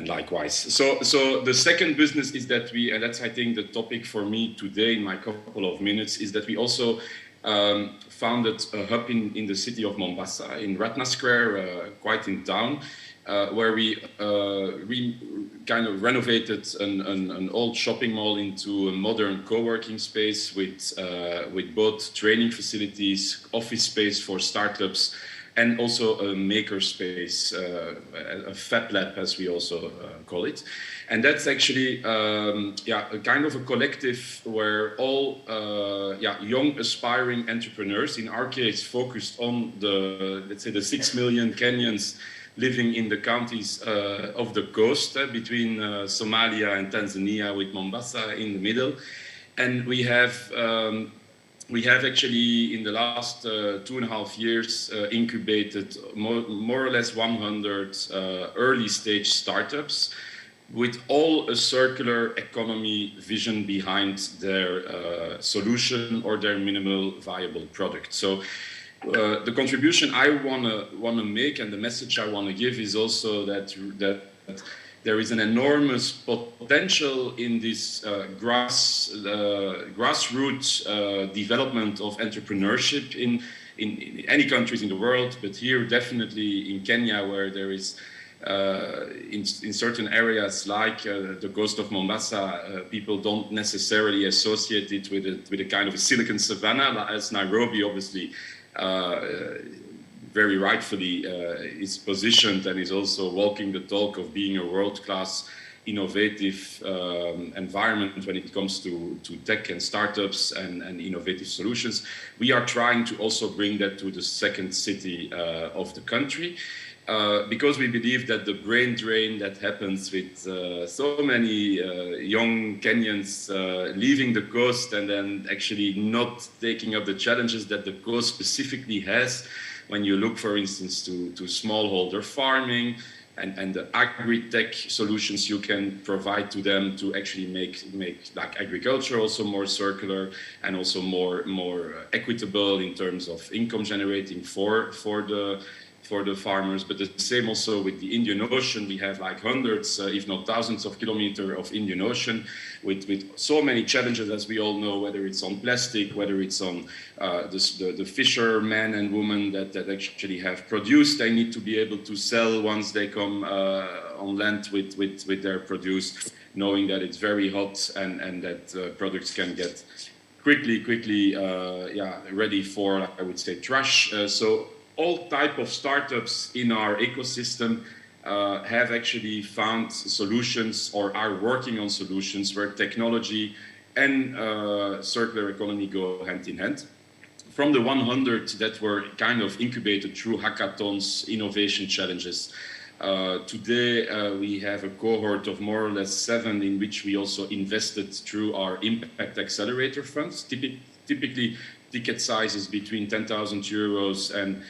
likewise. So the second business is that we, and that's I think the topic for me today in my couple of minutes, is that we also founded a hub in the city of Mombasa, in Ratna Square, quite in town, where we kind of renovated an old shopping mall into a modern co-working space with both training facilities, office space for startups, and also a maker space, a Fab Lab, as we also call it. And that's actually a kind of a collective where all young aspiring entrepreneurs, in our case focused on let's say the 6 million Kenyans living in the counties of the coast, between Somalia and Tanzania, with Mombasa in the middle. And we have we have actually in the last 2.5 years incubated more or less 100 early stage startups with all a circular economy vision behind their solution or their minimal viable product. So the contribution I want to make and the message I want to give is also that there is an enormous potential in this grassroots development of entrepreneurship in any countries in the world, but here definitely in Kenya, where there is in certain areas like the coast of Mombasa, people don't necessarily associate it with a kind of a Silicon Savannah, as Nairobi obviously very rightfully is positioned and is also walking the talk of being a world-class innovative environment when it comes to tech and startups and innovative solutions. We are trying to also bring that to the second city of the country. Because we believe that the brain drain that happens with so many young Kenyans leaving the coast and then actually not taking up the challenges that the coast specifically has, when you look, for instance, to smallholder farming and the agri-tech solutions you can provide to them to actually make like agriculture also more circular and also more equitable in terms of income generating for the farmers, but the same also with the Indian Ocean. We have like hundreds, if not thousands of kilometers of Indian Ocean with so many challenges, as we all know, whether it's on plastic, whether it's on the fishermen and women that actually have produced. They need to be able to sell once they come on land with their produce, knowing that it's very hot and that products can get quickly ready for, I would say, trash. So all type of startups in our ecosystem have actually found solutions or are working on solutions where technology and circular economy go hand in hand. From the 100 that were kind of incubated through hackathons, innovation challenges, today we have a cohort of more or less 7 in which we also invested through our Impact Accelerator funds. Typically ticket sizes between 10,000 euros and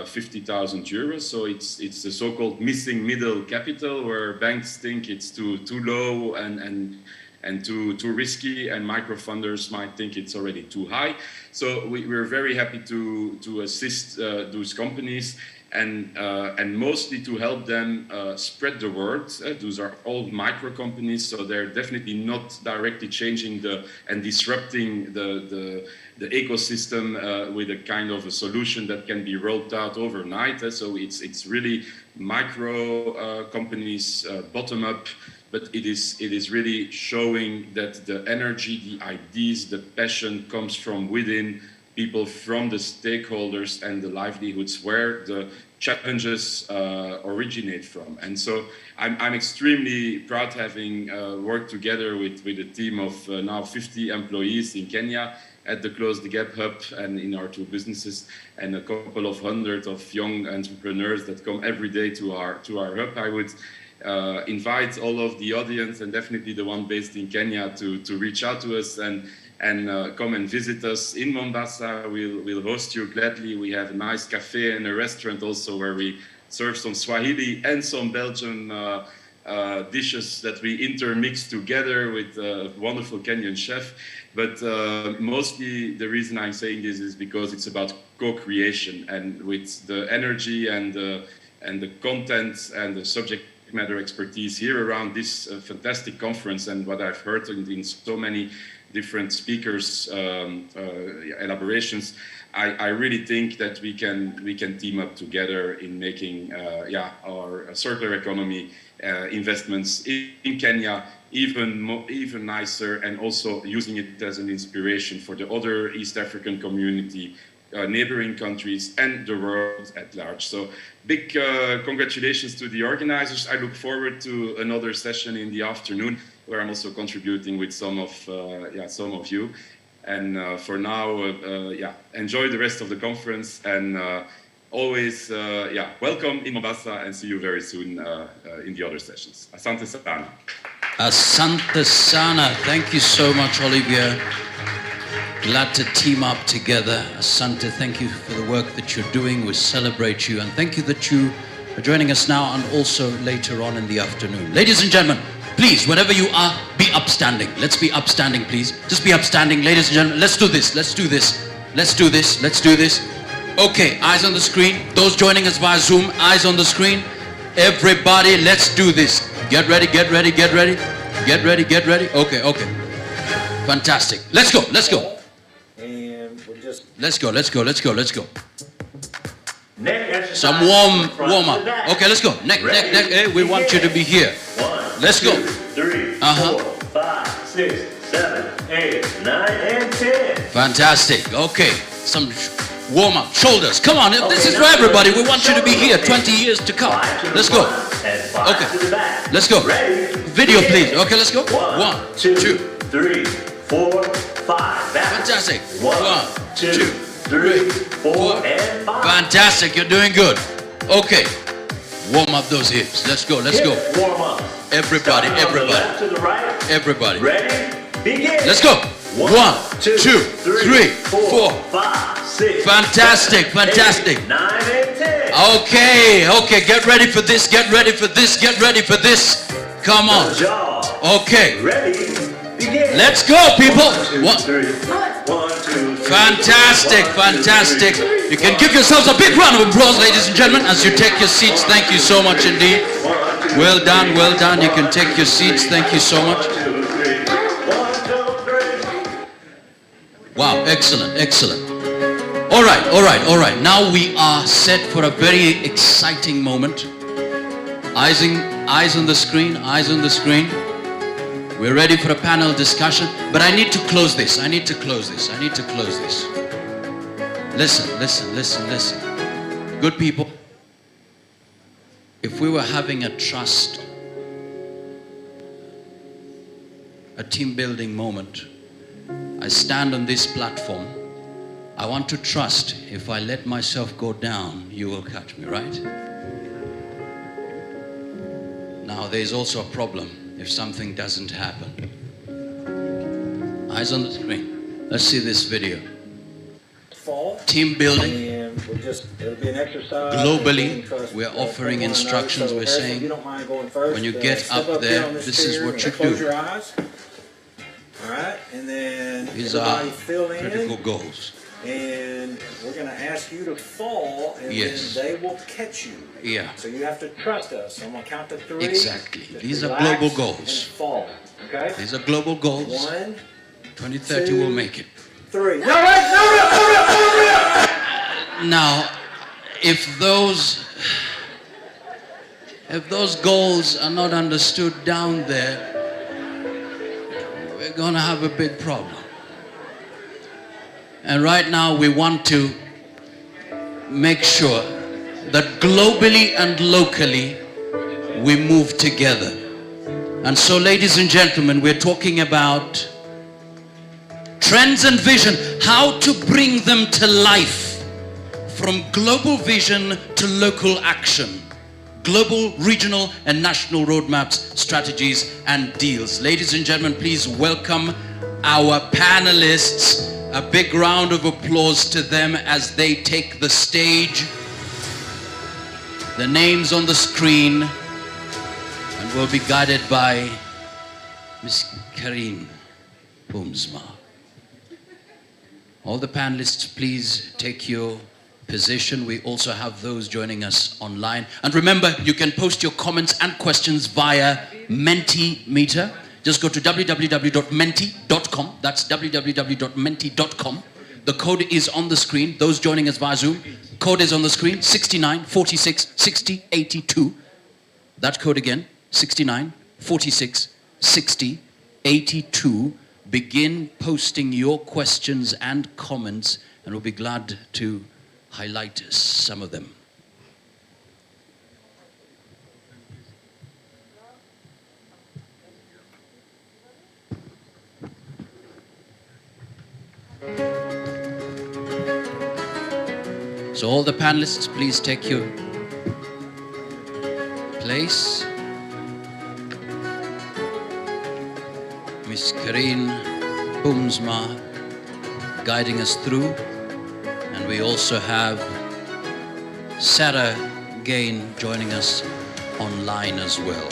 50,000 euros. So it's the so-called missing middle capital, where banks think it's too low and too risky, and microfunders might think it's already too high. So we're very happy to assist those companies and mostly to help them spread the word. Those are all micro companies, so they're definitely not directly changing and disrupting the ecosystem with a kind of a solution that can be rolled out overnight. So it's really micro companies, bottom up, but it is really showing that the energy, the ideas, the passion comes from within people, from the stakeholders and the livelihoods where the challenges originate from. And so I'm extremely proud having worked together with a team of now 50 employees in Kenya at the Close the Gap Hub and in our 2 businesses, and a couple of hundred of young entrepreneurs that come every day to our hub. I would invite all of the audience, and definitely the one based in Kenya, to reach out to us and come and visit us in Mombasa. We'll host you gladly. We have a nice cafe and a restaurant also where we serve some Swahili and some Belgian dishes that we intermix together with a wonderful Kenyan chef. But mostly the reason I'm saying this is because it's about co-creation, and with the energy and the content and the subject matter expertise here around this fantastic conference, and what I've heard in so many different speakers' elaborations, I really think that we can team up together in making our circular economy investments in Kenya even nicer, and also using it as an inspiration for the other East African community, neighboring countries, and the world at large. So big congratulations to the organizers. I look forward to another session in the afternoon where I'm also contributing with some of you. And for now, enjoy the rest of the conference, and always, welcome in Mombasa, and see you very soon in the other sessions. Asante sana. Asante sana. Thank you so much, Olivia. Glad to team up together. Asante, thank you for the work that you're doing. We celebrate you. And thank you that you are joining us now and also later on in the afternoon. Ladies and gentlemen, please, wherever you are, be upstanding. Let's be upstanding, please. Just be upstanding, ladies and gentlemen. Let's do this. Let's do this. Let's do this. Let's do this. Okay, eyes on the screen. Those joining us via Zoom, eyes on the screen. Everybody, let's do this. Get ready, get ready, get ready. Get ready, get ready. Okay, okay. Fantastic. Let's go, let's go. And we'll just... Let's go, let's go, let's go, let's go. Neck exercise. Some warm up. Okay, let's go. Neck. Hey, we want you to be here. 1, let's 2, go. 3, 4, 5, 6, 7, 8, 9, and 10. Fantastic. Okay, some warm up. Shoulders. Come on, this is for everybody. We want you to be here 20 years to come. Let's go. Okay, let's go. Video, please. Okay, let's go. 1, 2, 3, 4, 5. Fantastic. 1, 2, 3, 4, and 5. Fantastic. You're doing good. Okay. Warm up those hips. Let's go. Let's go. Warm up. Everybody. From the left to the right. Everybody. Ready? Begin. Let's go. 1, 2, 3, 4, 5, 6. Fantastic. 8, 9, and 10. Okay. Get ready for this. Get ready for this. Get ready for this. Come on. Okay. Ready? Begin. Let's go, people. 1, 2, 3. 1, 2, 3. Fantastic. You can give yourselves a big round of applause, ladies and gentlemen, as you take your seats. Thank you so much indeed. Well done. You can take your seats. Thank you so much. Wow, excellent. All right. Now we are set for a very exciting moment. Eyes on the screen. We're ready for a panel discussion, but I need to close this. Listen. Good people, if we were having a team building moment, I stand on this platform. I want to trust if I let myself go down, you will catch me, right? Now, there's also a problem if something doesn't happen. Eyes on the screen. Let's see this video. Team building. It'll be an exercise. Globally, we're offering instructions. We're saying, when you get up there, this is what you close do. your eyes. All right, and then These are fill in, critical goals. and we're going to ask you to fall, and then they will catch you. Yeah. So you have to trust us. I'm going to count to 3. Exactly. Just These are relax global goals. and fall. Okay. These are global goals. 1, 2030 2, will make it. 3. No! Now, if those goals are not understood down there, we're gonna have a big problem. And right now we want to make sure that globally and locally we move together. And so, ladies and gentlemen, we're talking about trends and vision, how to bring them to life. From global vision to local action, global, regional, and national roadmaps, strategies, and deals. Ladies and gentlemen, please welcome our panelists. A big round of applause to them as they take the stage. The names on the screen, and we'll be guided by Ms. Karine Boomsma. All the panelists, please take your position. We also have those joining us online. And remember, you can post your comments and questions via Mentimeter. Just go to www.menti.com. That's www.menti.com. The code is on the screen. Those joining us via Zoom, code is on the screen, 69 46 60 82. That code again, 69 46 60 82. Begin posting your questions and comments, and we'll be glad to highlight some of them. So all the panelists, please take your place. Miss Karine Boomsma, guiding us through. And we also have Sarah Gain joining us online as well.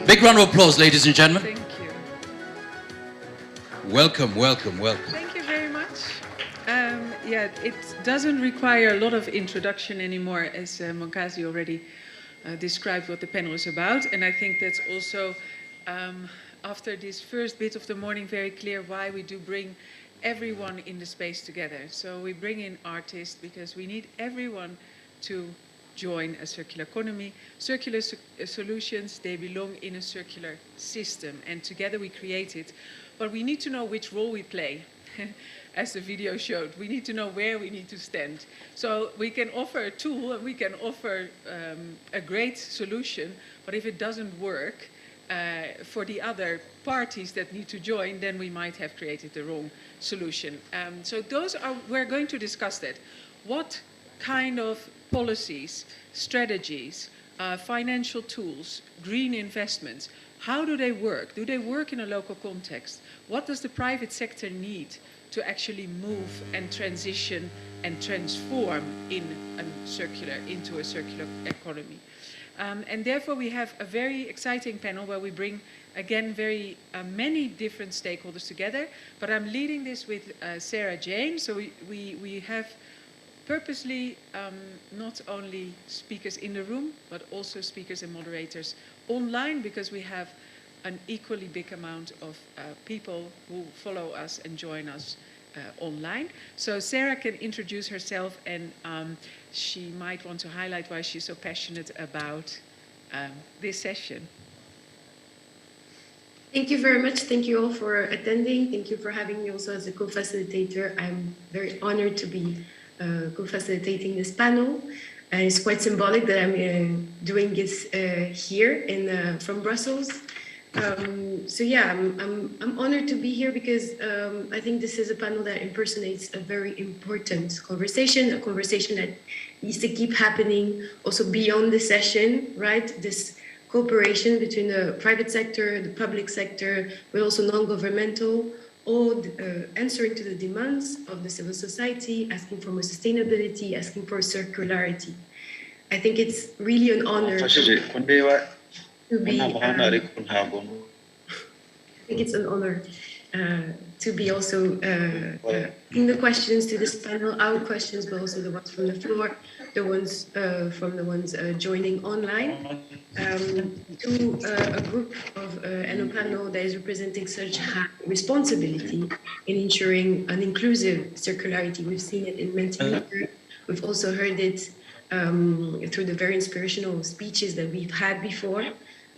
Big round of applause, ladies and gentlemen. Thank you. Welcome, welcome, welcome. Thank you very much. Yeah, it doesn't require a lot of introduction anymore, as Monkazi already described what the panel is about. And I think that's also, after this first bit of the morning, very clear why we do bring everyone in the space together. So we bring in artists because we need everyone to join a circular economy. Circular solutions, they belong in a circular system, and together we create it. But we need to know which role we play. As the video showed, we need to know where we need to stand. So we can offer a tool and we can offer a great solution, but if it doesn't work for the other parties that need to join, then we might have created the wrong solution. So we're going to discuss that. What kind of policies, strategies, financial tools, green investments, how do they work? Do they work in a local context? What does the private sector need to actually move and transition and transform into a circular economy? And therefore we have a very exciting panel where we bring, again, very many different stakeholders together. But I'm leading this with Sarah Jane. So we have purposely not only speakers in the room, but also speakers and moderators online, because we have an equally big amount of people who follow us and join us online. So Sarah can introduce herself, and she might want to highlight why she's so passionate about this session. Thank you very much. Thank you all for attending. Thank you for having me also as a co-facilitator. I'm very honored to be co-facilitating this panel. And it's quite symbolic that I'm doing this here from Brussels. So yeah, I'm honored to be here because I think this is a panel that impersonates a very important conversation, a conversation that needs to keep happening also beyond the session, right? This cooperation between the private sector, the public sector, but also non-governmental, all answering to the demands of the civil society, asking for more sustainability, asking for circularity. I think it's really an honor to be. I think it's an honor to be also in the questions to this panel, our questions, but also the ones from the floor, the ones from the ones joining online, to a group of and a panel that is representing such high responsibility in ensuring an inclusive circularity. We've seen it in Mentimeter. We've also heard it through the very inspirational speeches that we've had before.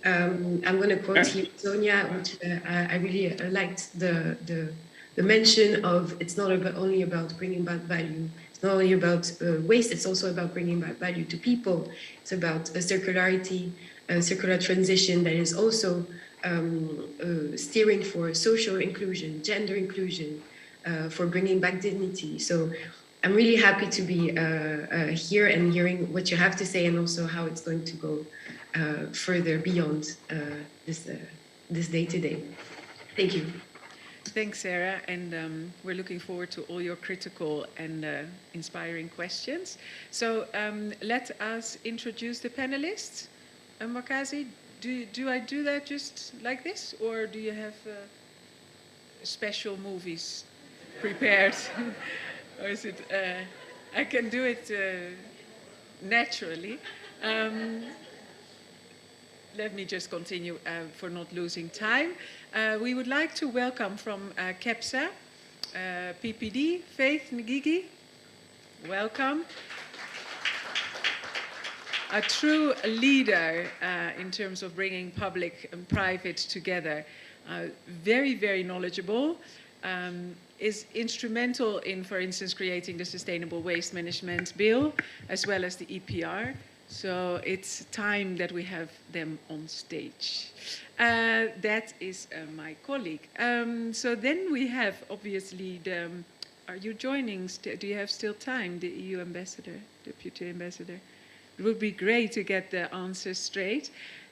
I'm going to quote here Sonia, which I really liked the mention of. It's not only about bringing back value. It's not only about waste. It's also about bringing back value to people. It's about a circularity, a circular transition that is also steering for social inclusion, gender inclusion, for bringing back dignity. So I'm really happy to be here and hearing what you have to say, and also how it's going to go further beyond this day to day. Thank you. Thanks, Sarah, and we're looking forward to all your critical and inspiring questions. So let us introduce the panelists. Wakazi, do I do that just like this, or do you have special movies prepared? Or is it, I can do it naturally. Let me just continue for not losing time. We would like to welcome from KEPSA, PPD, Faith Ngigi. Welcome. A true leader in terms of bringing public and private together. Very, very knowledgeable. Is instrumental in, for instance, creating the Sustainable Waste Management Bill, as well as the EPR. So it's time that we have them on stage. That is my colleague. So then we have, obviously, are you joining? Do you have still time, the EU ambassador, deputy ambassador? It would be great to get the answers straight.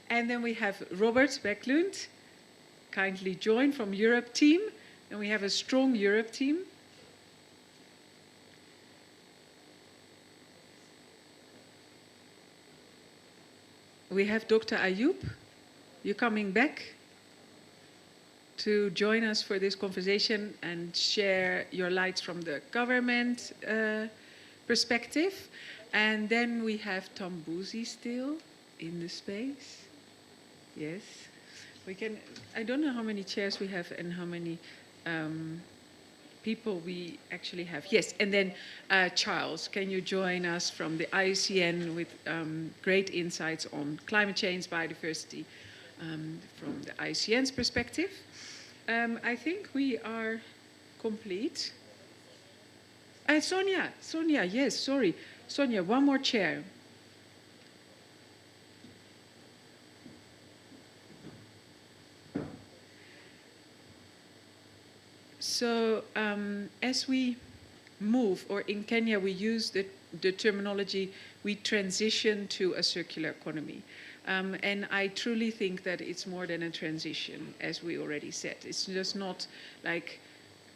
And then we have Robert Backlund, kindly joined from Europe team. And we have a strong Europe team. We have Dr. Ayoub. You're coming back to join us for this conversation and share your lights from the government perspective. And then we have Tom Boozy still in the space. Yes. We can, I don't know how many chairs we have and how many people we actually have. Yes, and then Charles, can you join us from the IUCN with great insights on climate change, biodiversity, from the IUCN's perspective? I think we are complete. Sonia, yes, sorry. Sonia, one more chair. So as we move, or in Kenya we use the terminology, we transition to a circular economy. And I truly think that it's more than a transition, as we already said. It's just not like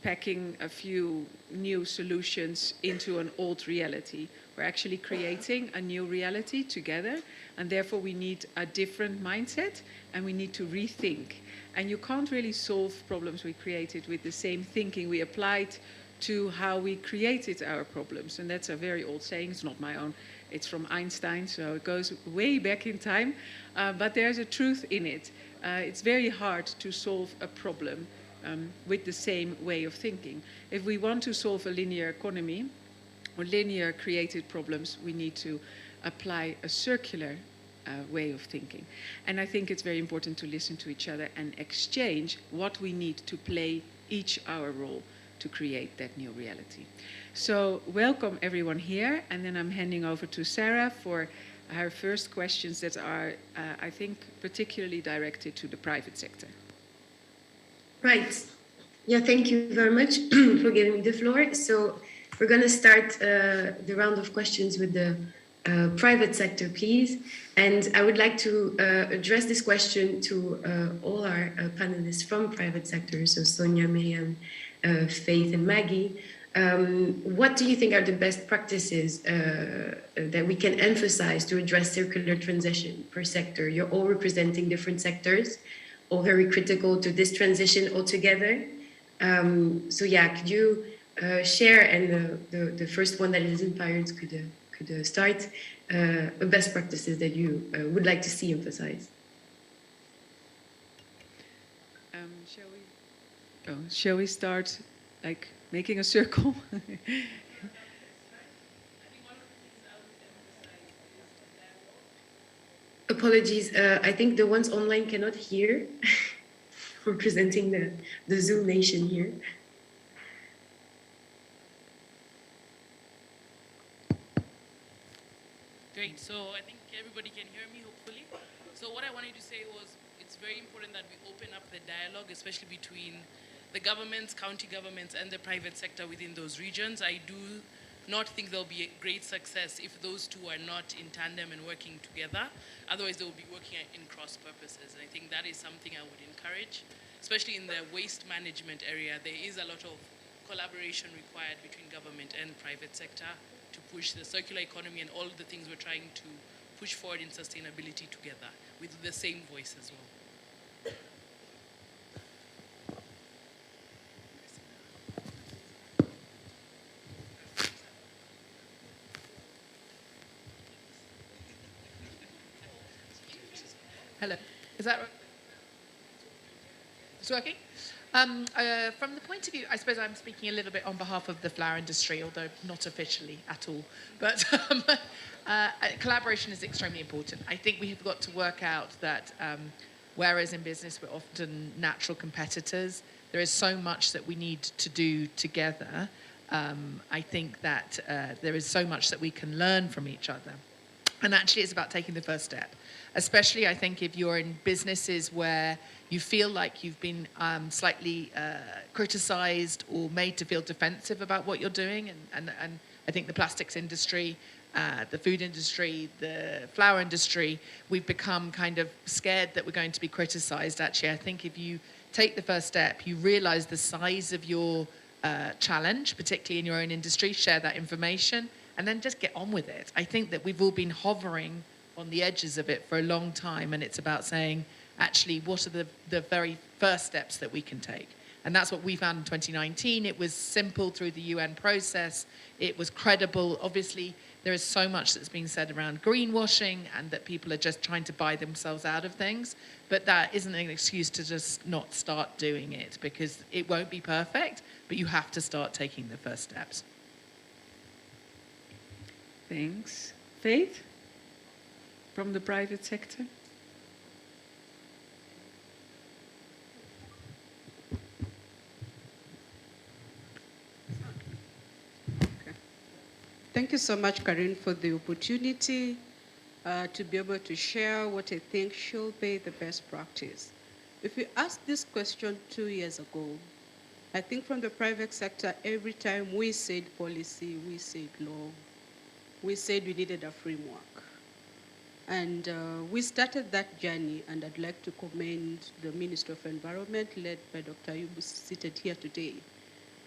packing a few new solutions into an old reality. We're actually creating a new reality together, and therefore we need a different mindset, and we need to rethink. And you can't really solve problems we created with the same thinking we applied to how we created our problems. And that's a very old saying, it's not my own, it's from Einstein, so it goes way back in time, but there's a truth in it. It's very hard to solve a problem with the same way of thinking. If we want to solve a linear economy or linear created problems, we need to apply a circular way of thinking. And I think it's very important to listen to each other and exchange what we need to play each our role to create that new reality. So welcome everyone here, and then I'm handing over to Sarah for her first questions that are, I think, particularly directed to the private sector. Right. Yeah, thank you very much for giving me the floor. So we're going to start the round of questions with the private sector, please. And I would like to address this question to all our panelists from private sector, so Sonia, Miriam, Faith and Maggie. What do you think are the best practices that we can emphasize to address circular transition per sector? You're all representing different sectors, all very critical to this transition altogether. So yeah, could you share, and the first one that is inspired could start, best practices that you would like to see emphasized? Shall we start like making a circle? Apologies, I think the ones online cannot hear. Representing the Zoom nation here. Great, so I think everybody can hear me, hopefully. So what I wanted to say was it's very important that we open up the dialogue, especially between the governments, county governments, and the private sector within those regions. I do not think there'll be a great success if those two are not in tandem and working together. Otherwise, they will be working in cross purposes. And I think that is something I would encourage, especially in the waste management area. There is a lot of collaboration required between government and private sector to push the circular economy and all the things we're trying to push forward in sustainability together with the same voice as well. Hello. Is that right? It's working? From the point of view, I suppose I'm speaking a little bit on behalf of the flower industry, although not officially at all. But collaboration is extremely important. I think we have got to work out that whereas in business we're often natural competitors, there is so much that we need to do together. I think that there is so much that we can learn from each other. And actually it's about taking the first step. Especially, I think, if you're in businesses where you feel like you've been slightly criticized or made to feel defensive about what you're doing. And I think the plastics industry, the food industry, the flower industry, we've become kind of scared that we're going to be criticized. Actually, I think if you take the first step, you realize the size of your challenge, particularly in your own industry, share that information, and then just get on with it. I think that we've all been hovering on the edges of it for a long time, and it's about saying, actually, what are the very first steps that we can take? And that's what we found in 2019. It was simple through the UN process. It was credible. Obviously, there is so much that's being said around greenwashing and that people are just trying to buy themselves out of things. But that isn't an excuse to just not start doing it, because it won't be perfect, but you have to start taking the first steps. Thanks. Faith? From the private sector? Thank you so much, Karin, for the opportunity to be able to share what I think should be the best practice. If you asked this question 2 years ago, I think from the private sector, every time we said policy, we said law, we said we needed a framework. And we started that journey, and I'd like to commend the Minister of Environment, led by Dr. Ayubu, seated here today.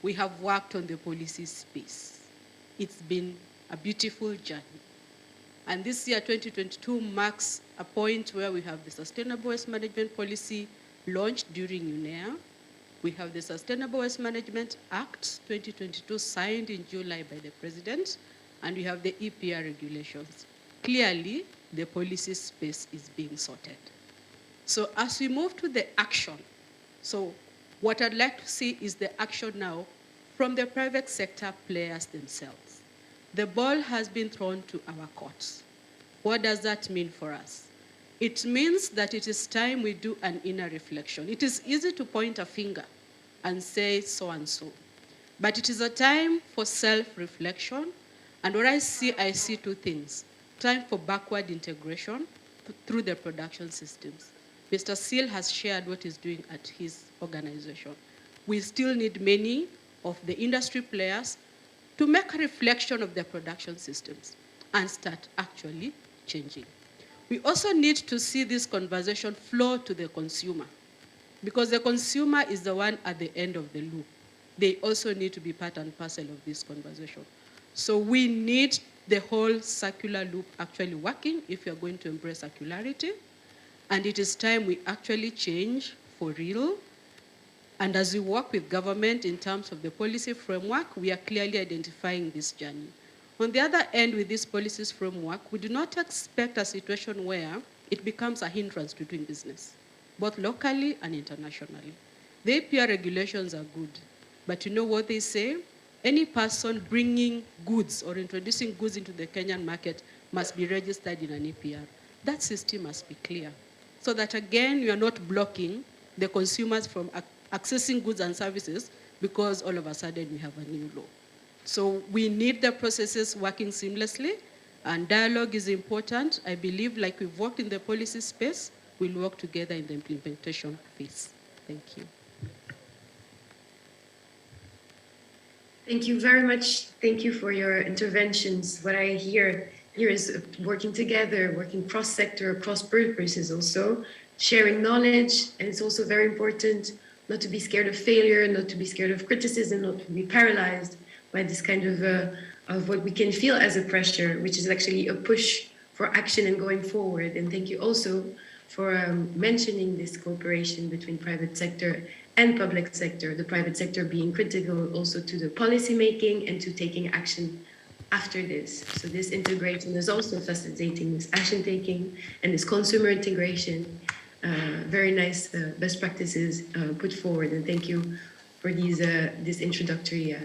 We have worked on the policy space. It's been a beautiful journey. And this year, 2022, marks a point where we have the Sustainable Waste Management Policy launched during UNEA. We have the Sustainable Waste Management Act 2022 signed in July by the President, and we have the EPR regulations. Clearly, the policy space is being sorted. So as we move to the action, so what I'd like to see is the action now from the private sector players themselves. The ball has been thrown to our courts. What does that mean for us? It means that it is time we do an inner reflection. It is easy to point a finger and say so and so, but it is a time for self-reflection. And what I see two things. Time for backward integration through the production systems. Mr. Seal has shared what he's doing at his organization. We still need many of the industry players to make a reflection of their production systems and start actually changing. We also need to see this conversation flow to the consumer, because the consumer is the one at the end of the loop. They also need to be part and parcel of this conversation. So we need the whole circular loop actually working if we are going to embrace circularity. And it is time we actually change for real. And as we work with government in terms of the policy framework, we are clearly identifying this journey. On the other end, with this policies framework, we do not expect a situation where it becomes a hindrance to doing business, both locally and internationally. The APR regulations are good, but you know what they say? Any person bringing goods or introducing goods into the Kenyan market must be registered in an APR. That system must be clear, so that again, we are not blocking the consumers from accessing goods and services because all of a sudden we have a new law. So we need the processes working seamlessly, and dialogue is important. I believe, like we've worked in the policy space, we'll work together in the implementation phase. Thank you. Thank you very much. Thank you for your interventions. What I hear here is working together, working cross-sector, cross-purposes also, sharing knowledge, and it's also very important not to be scared of failure, not to be scared of criticism, not to be paralyzed by this kind of what we can feel as a pressure, which is actually a push for action and going forward. And thank you also for mentioning this cooperation between private sector and public sector, the private sector being critical also to the policy making and to taking action after this. So this integration is also facilitating this action taking and this consumer integration. Very nice best practices put forward, and thank you for these introductory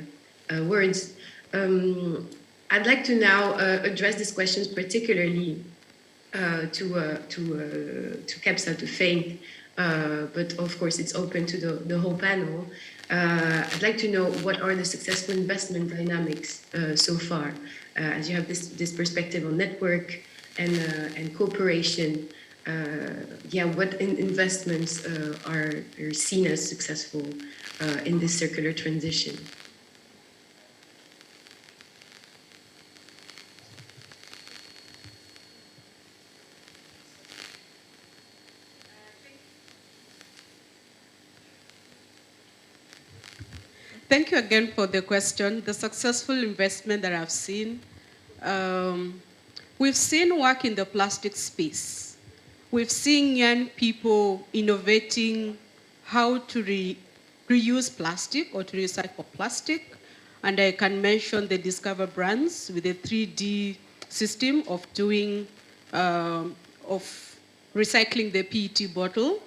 words. I'd like to now address these questions particularly to Kepsa, to Faith, but of course it's open to the whole panel. I'd like to know what are the successful investment dynamics so far, as you have this perspective on network and cooperation. What investments are seen as successful in this circular transition? Thank you again for the question. The successful investment that I've seen, we've seen work in the plastic space. We've seen young people innovating how to reuse plastic or to recycle plastic. And I can mention the Discover brands with a 3D system of doing, of recycling the PET bottle.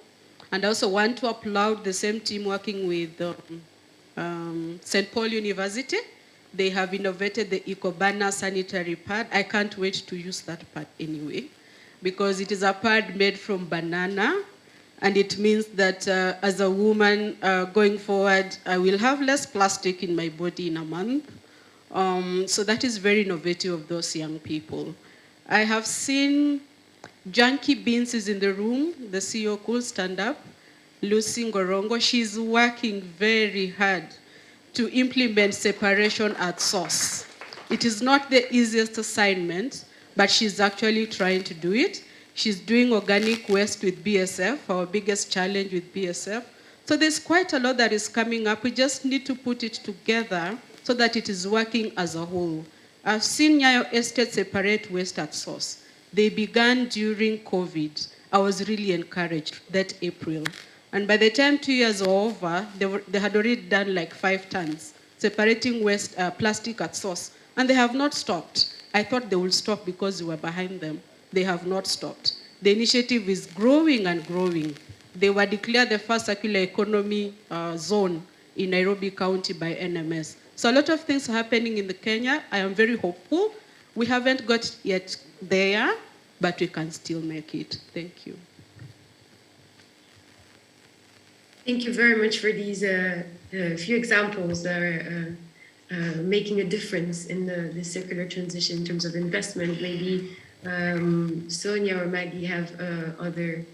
And I also want to applaud the same team working with St. Paul University. They have innovated the EcoBanner sanitary pad. I can't wait to use that pad anyway, because it is a pad made from banana, and it means that as a woman going forward, I will have less plastic in my body in a month. So that is very innovative of those young people. I have seen Junkie Beans is in the room, the CEO could stand up. Lucy Ngorongo, she's working very hard to implement separation at source. It is not the easiest assignment, but she's actually trying to do it. She's doing organic waste with BSF, our biggest challenge with BSF. So there's quite a lot that is coming up. We just need to put it together so that it is working as a whole. I've seen Nyayo Estate separate waste at source. They began during COVID. I was really encouraged that April. And by the time 2 years were over, they had already done like 5 tons, separating waste plastic at source. And they have not stopped. I thought they would stop because we were behind them. They have not stopped. The initiative is growing and growing. They were declared the first circular economy zone in Nairobi County by NMS. So a lot of things are happening in the Kenya. I am very hopeful. We haven't got yet there, but we can still make it. Thank you. Thank you very much for these few examples that are making a difference in the circular transition in terms of investment. Maybe Sonia or Maggie have other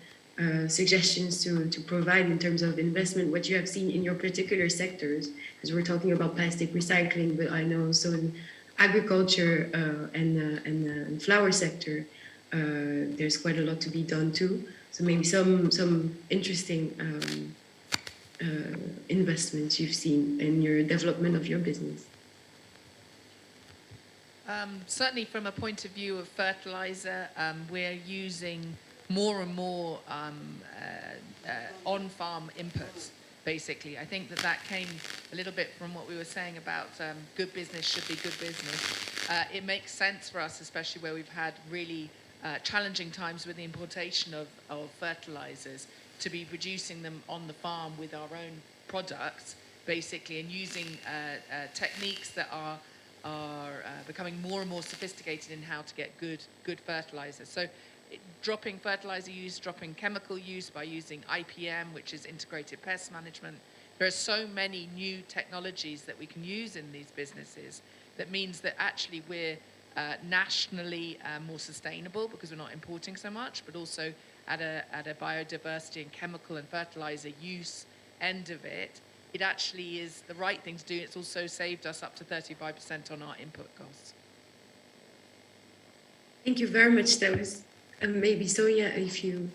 suggestions to provide in terms of investment, what you have seen in your particular sectors, because we're talking about plastic recycling, but I know also in agriculture and flower sector, there's quite a lot to be done too. So maybe some interesting investments you've seen in your development of your business. Certainly from a point of view of fertilizer, we're using more and more on-farm inputs, basically. I think that came a little bit from what we were saying about good business should be good business. It makes sense for us, especially where we've had really challenging times with the importation of fertilizers, to be producing them on the farm with our own products, basically, and using techniques that are becoming more and more sophisticated in how to get good fertilizers. So dropping fertilizer use, dropping chemical use by using IPM, which is integrated pest management. There are so many new technologies that we can use in these businesses that means that actually we're nationally more sustainable because we're not importing so much, but also at a biodiversity and chemical and fertilizer use end of it, it actually is the right thing to do. It's also saved us up to 35% on our input costs. Thank you very much. That was maybe Sonia, if you...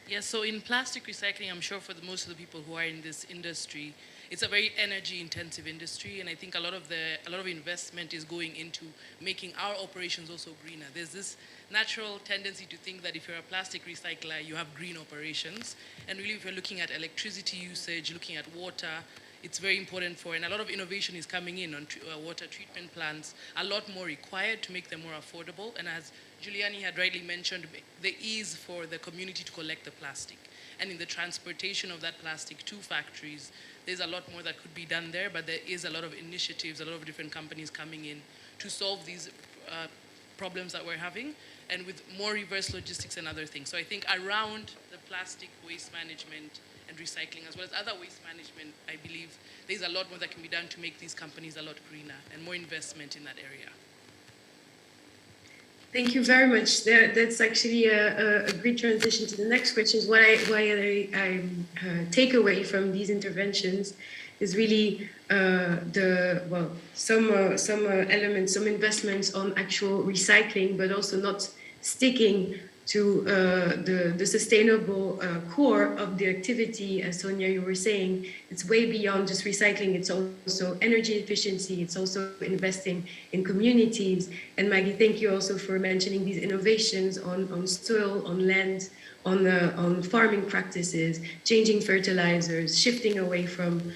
Yeah, so in plastic recycling, I'm sure for most of the people who are in this industry, it's a very energy-intensive industry, and I think a lot of investment is going into making our operations also greener. There's this natural tendency to think that if you're a plastic recycler, you have green operations, and really if you're looking at electricity usage, looking at water, it's very important and a lot of innovation is coming in on water treatment plants, a lot more required to make them more affordable, and as Giuliani had rightly mentioned, the ease for the community to collect the plastic. And in the transportation of that plastic to factories, there's a lot more that could be done there, but there is a lot of initiatives, a lot of different companies coming in to solve these problems that we're having, and with more reverse logistics and other things. So I think around the plastic waste management and recycling, as well as other waste management, I believe there's a lot more that can be done to make these companies a lot greener and more investment in that area. Thank you very much. That's actually a great transition to the next question. What I take away from these interventions is really some elements, some investments on actual recycling, but also not sticking to the sustainable core of the activity. As Sonia, you were saying, it's way beyond just recycling. It's also energy efficiency. It's also investing in communities. And Maggie, thank you also for mentioning these innovations on soil, on land, on farming practices, changing fertilizers, shifting away from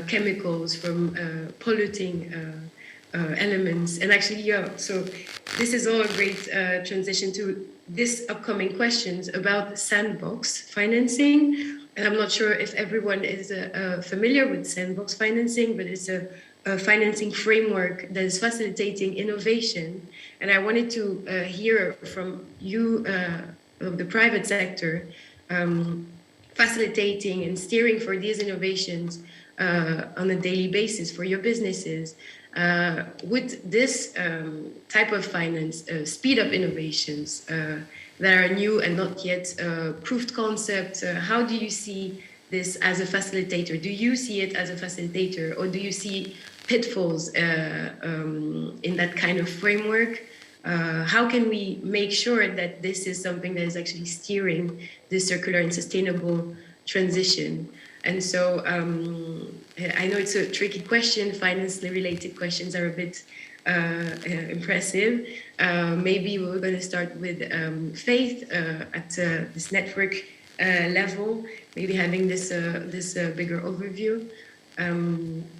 chemicals, from polluting elements. And actually, yeah, so this is all a great transition to this upcoming questions about sandbox financing. And I'm not sure if everyone is familiar with sandbox financing, but it's a financing framework that is facilitating innovation. And I wanted to hear from you, of the private sector, facilitating and steering for these innovations on a daily basis for your businesses. Would this type of finance speed up innovations that are new and not yet proved concept? How do you see this as a facilitator? Do you see it as a facilitator, or do you see pitfalls in that kind of framework? How can we make sure that this is something that is actually steering this circular and sustainable transition? And so I know it's a tricky question. Finance related questions are a bit impressive. Maybe we're going to start with Faith at this network level, maybe having this bigger overview.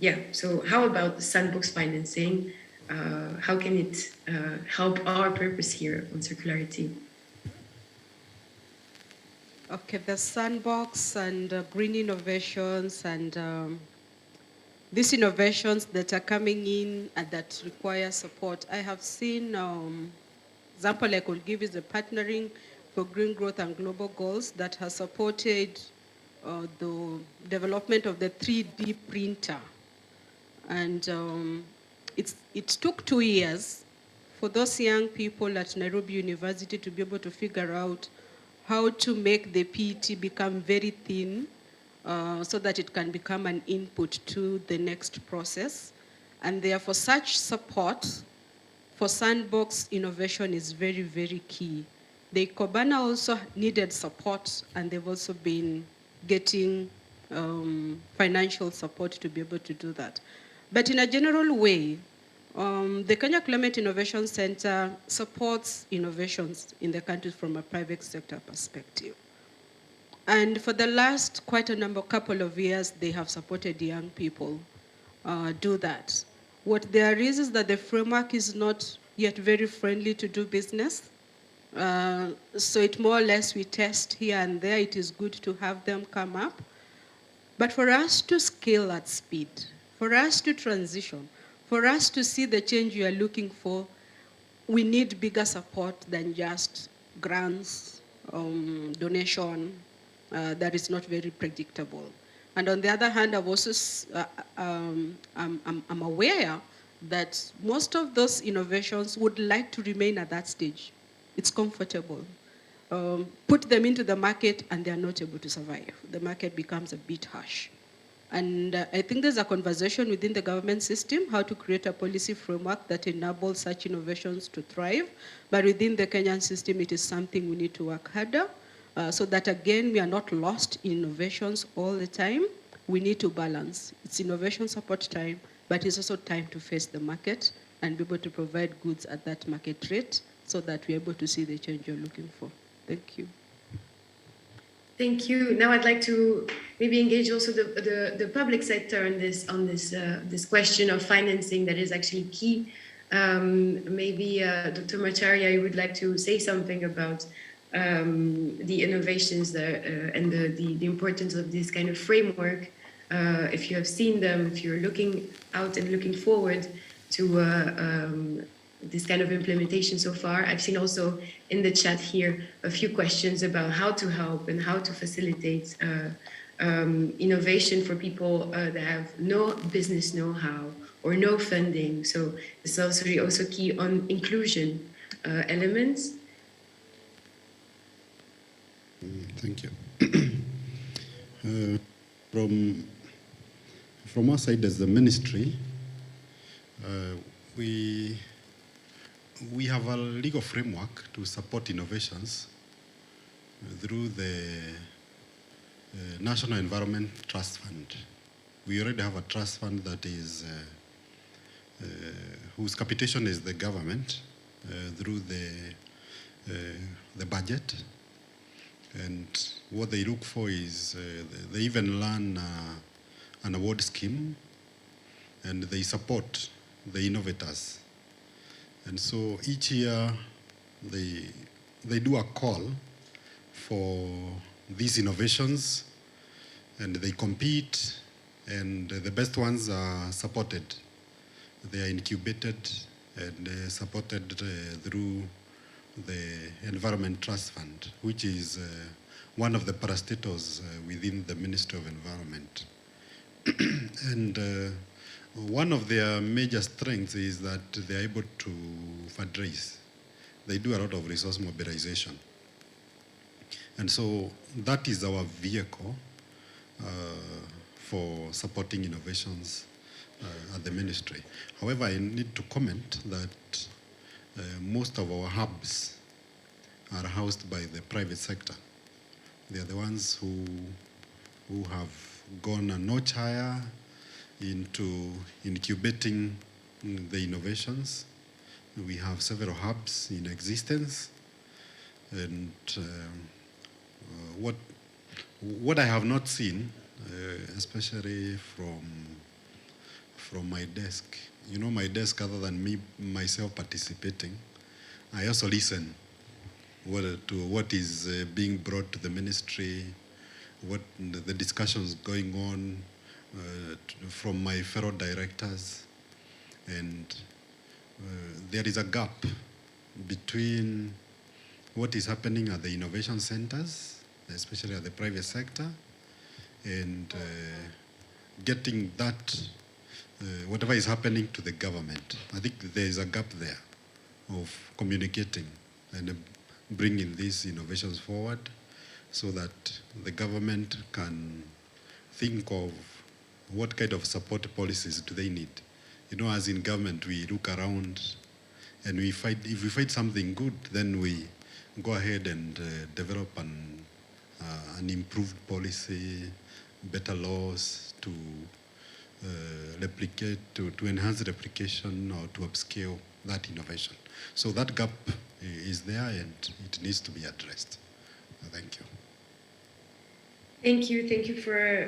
Yeah, so how about sandbox financing? How can it help our purpose here on circularity? Okay, the sandbox and green innovations and these innovations that are coming in and that require support. I have seen, example I could give is the Partnering for Green Growth and Global Goals that has supported the development of the 3D printer. And it took 2 years for those young people at Nairobi University to be able to figure out how to make the PET become very thin so that it can become an input to the next process. And therefore, such support for sandbox innovation is very, very key. The Kobana also needed support, and they've also been getting financial support to be able to do that. But in a general way, the Kenya Climate Innovation Center supports innovations in the country from a private sector perspective. And for the last couple of years, they have supported young people do that. What there is that the framework is not yet very friendly to do business. So it more or less we test here and there. It is good to have them come up. But for us to scale at speed, for us to transition, for us to see the change we are looking for, we need bigger support than just grants, donation, that is not very predictable. And on the other hand, I've also, I'm aware that most of those innovations would like to remain at that stage. It's comfortable. Put them into the market and they're not able to survive. The market becomes a bit harsh. And I think there's a conversation within the government system how to create a policy framework that enables such innovations to thrive. But within the Kenyan system, it is something we need to work harder so that, again, we are not lost in innovations all the time. We need to balance. It's innovation support time, but it's also time to face the market and be able to provide goods at that market rate so that we're able to see the change you're looking for. Thank you. Thank you. Now I'd like to maybe engage also the public sector on this question of financing that is actually key. Maybe Dr. Macharia, you would like to say something about the innovations there, and the importance of this kind of framework. If you have seen them, if you're looking out and looking forward to this kind of implementation so far. I've seen also in the chat here a few questions about how to help and how to facilitate innovation for people that have no business know-how or no funding. So it's also key on inclusion elements. Thank you. From our side as the ministry, we have a legal framework to support innovations through the National Environment Trust Fund. We already have a trust fund that is whose capitation is the government through the budget, and what they look for is they even run an award scheme, and they support the innovators. And so each year they do a call for these innovations, and they compete, and the best ones are supported. They are incubated and supported through the Environment Trust Fund, which is one of the parastatals within the Ministry of Environment. And one of their major strengths is that they're able to fundraise. They do a lot of resource mobilization. And so that is our vehicle for supporting innovations at the ministry. However, I need to comment that most of our hubs are housed by the private sector. They are the ones who have gone a notch higher into incubating the innovations. We have several hubs in existence, and what I have not seen, especially from my desk, you know, my desk, other than me myself participating, I also listen to what is being brought to the ministry, what the discussions going on from my fellow directors, and there is a gap between what is happening at the innovation centers, especially at the private sector, and getting that, whatever is happening to the government. I think there is a gap there of communicating and bringing these innovations forward so that the government can think of what kind of support policies do they need. You know, as in government, we look around and we find, if we find something good, then we go ahead and develop an improved policy, better laws to replicate, to enhance replication or to upscale that innovation. So that gap is there and it needs to be addressed. Thank you. Thank you for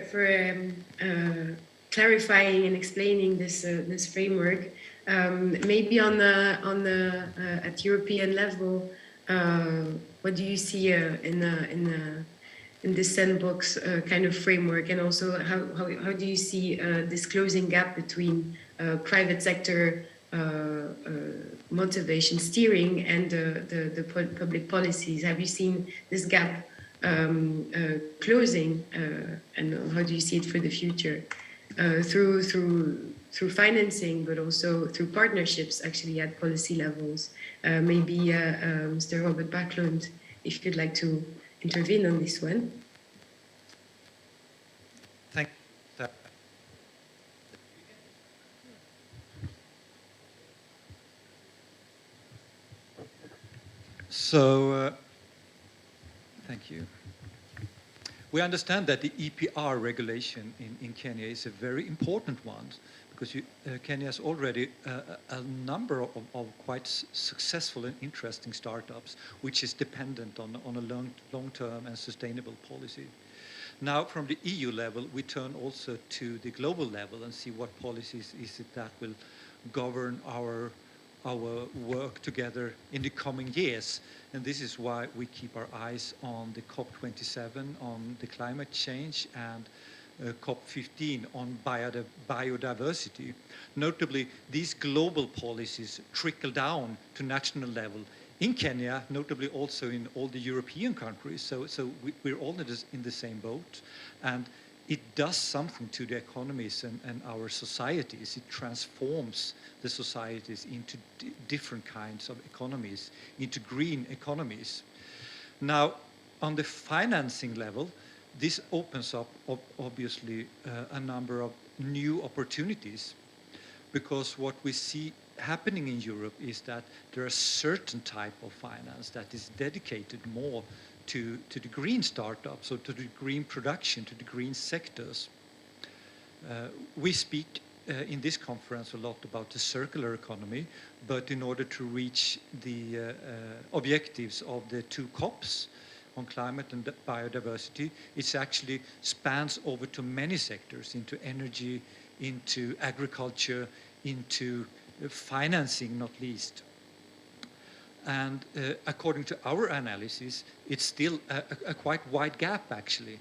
clarifying and explaining this framework. Maybe at European level, what do you see in this sandbox kind of framework, and also how do you see this closing gap between private sector motivation steering and the public policies? Have you seen this gap closing, and how do you see it for the future through financing, but also through partnerships actually at policy levels? Maybe Mr. Robert Backlund, if you'd like to intervene on this one. Thank you. So, thank you. We understand that the EPR regulation in Kenya is a very important one because Kenya has already a number of quite successful and interesting startups, which is dependent on a long-term and sustainable policy. Now, from the EU level, we turn also to the global level and see what policies is it that will govern our work together in the coming years. And this is why we keep our eyes on the COP27 on the climate change and COP15 on biodiversity. Notably, these global policies trickle down to national level in Kenya, notably also in all the European countries. So we're all in the same boat. And it does something to the economies and our societies. It transforms the societies into different kinds of economies, into green economies. Now, on the financing level, this opens up, obviously, a number of new opportunities, because what we see happening in Europe is that there are certain type of finance that is dedicated more to the green startups, or to the green production, to the green sectors. We speak in this conference a lot about the circular economy, but in order to reach the objectives of the 2 COPs on climate and biodiversity, it actually spans over to many sectors, into energy, into agriculture, into financing, not least. And according to our analysis, it's still a quite wide gap, actually.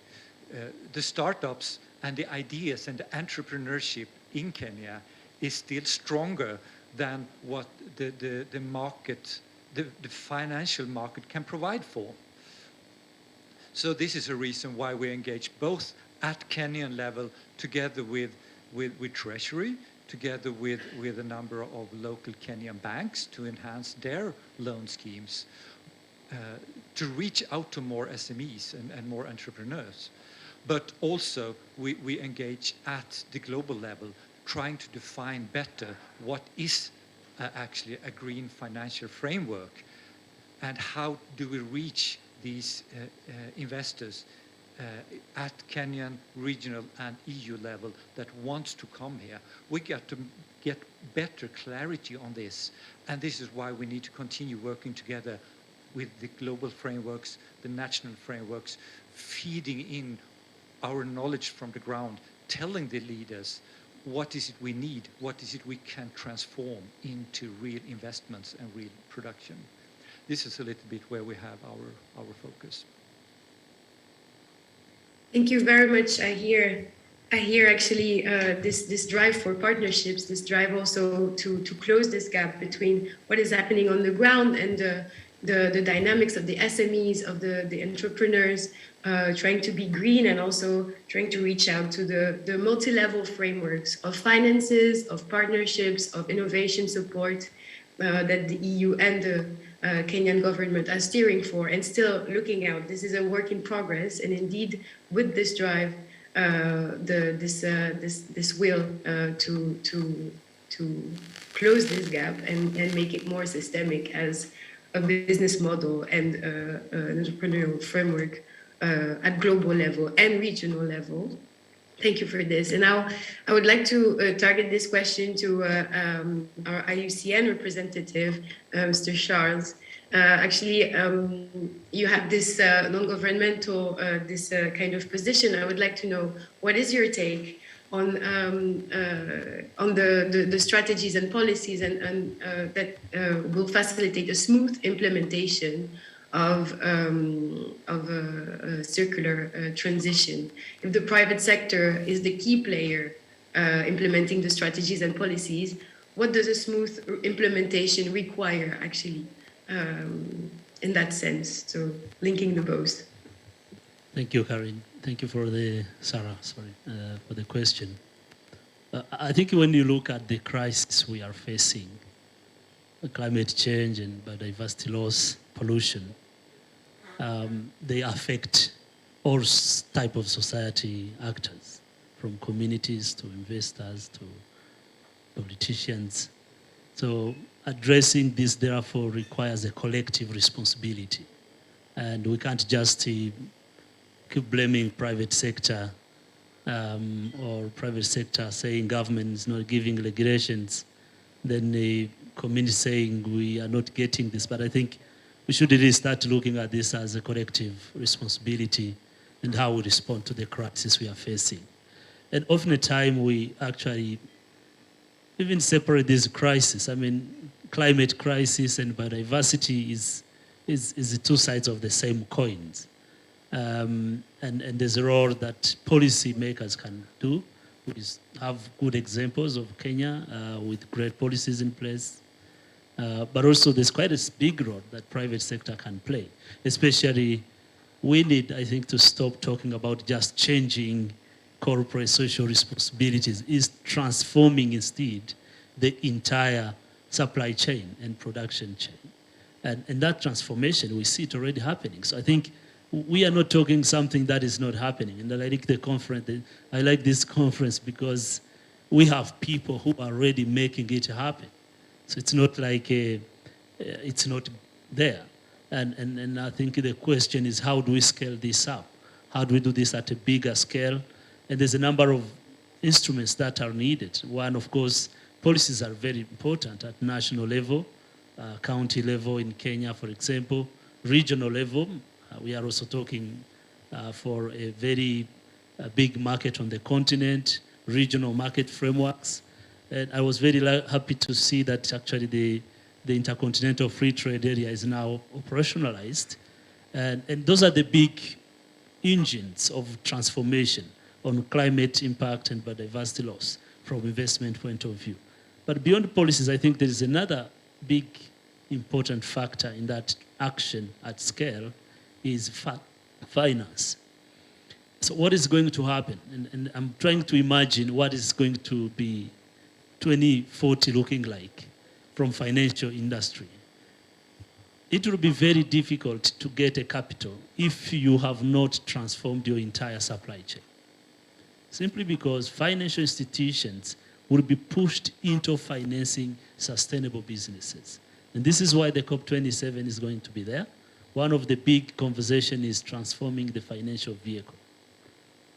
The startups and the ideas and the entrepreneurship in Kenya is still stronger than what the market, the financial market can provide for. So this is a reason why we engage both at Kenyan level together with Treasury, together with a number of local Kenyan banks to enhance their loan schemes, to reach out to more SMEs and more entrepreneurs. But also we engage at the global level, trying to define better what is actually a green financial framework, and how do we reach these investors at Kenyan, regional and EU level that wants to come here. We got to get better clarity on this, and this is why we need to continue working together with the global frameworks, the national frameworks, feeding in our knowledge from the ground, telling the leaders what is it we need, what is it we can transform into real investments and real production. This is a little bit where we have our focus. Thank you very much. I hear actually this drive for partnerships, this drive also to close this gap between what is happening on the ground and the dynamics of the SMEs, of the entrepreneurs, trying to be green and also trying to reach out to the multi-level frameworks of finances, of partnerships, of innovation support that the EU and the Kenyan government are steering for, and still looking out. This is a work in progress, and indeed, with this drive, this will to close this gap and make it more systemic as a business model and an entrepreneurial framework at global level and regional level. Thank you for this. And now I would like to target this question to our IUCN representative, Mr. Charles. Actually, you have this non-governmental, this kind of position. I would like to know, what is your take on the strategies and policies and that will facilitate a smooth implementation of a circular transition? If the private sector is the key player implementing the strategies and policies, what does a smooth implementation require actually in that sense? So linking the both. Thank you, Karin. Thank you for Sarah, for the question. I think when you look at the crisis we are facing, climate change and biodiversity loss, pollution, they affect all type of society actors, from communities to investors to politicians. So addressing this, therefore, requires a collective responsibility. And we can't just keep blaming private sector or private sector saying government is not giving regulations, then the community saying we are not getting this. But I think we should really start looking at this as a collective responsibility and how we respond to the crisis we are facing. And often at time we actually even separate this crisis. I mean, climate crisis and biodiversity is the two sides of the same coins. And there's a role that policy makers can do. We have good examples of Kenya with great policies in place. But also there's quite a big role that private sector can play. Especially, we need, I think, to stop talking about just changing corporate social responsibilities. Is transforming instead the entire supply chain and production chain. And that transformation, we see it already happening. So I think we are not talking something that is not happening. And I like the conference. I like this conference because we have people who are already making it happen. So it's not like it's not there. And I think the question is, how do we scale this up? How do we do this at a bigger scale? And there's a number of instruments that are needed. One, of course, policies are very important at national level, county level in Kenya, for example, regional level. We are also talking for a very big market on the continent, regional market frameworks. And I was very happy to see that actually the Intercontinental Free Trade Area is now operationalized. And those are the big engines of transformation on climate impact and biodiversity loss from investment point of view. But beyond policies, I think there is another big important factor in that action at scale is finance. So what is going to happen? And I'm trying to imagine what is going to be 2040 looking like from financial industry. It will be very difficult to get a capital if you have not transformed your entire supply chain. Simply because financial institutions will be pushed into financing sustainable businesses. And this is why the COP27 is going to be there. One of the big conversations is transforming the financial vehicle.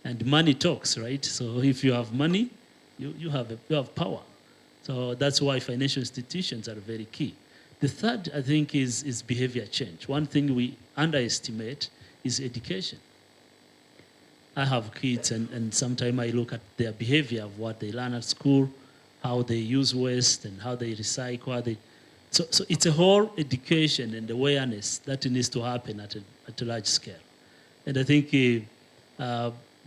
And money talks, right? So if you have money, you have power. So that's why financial institutions are very key. The third, I think, is behavior change. One thing we underestimate is education. I have kids, and sometimes I look at their behavior of what they learn at school, how they use waste, and how they recycle. So it's a whole education and awareness that needs to happen at a large scale. And I think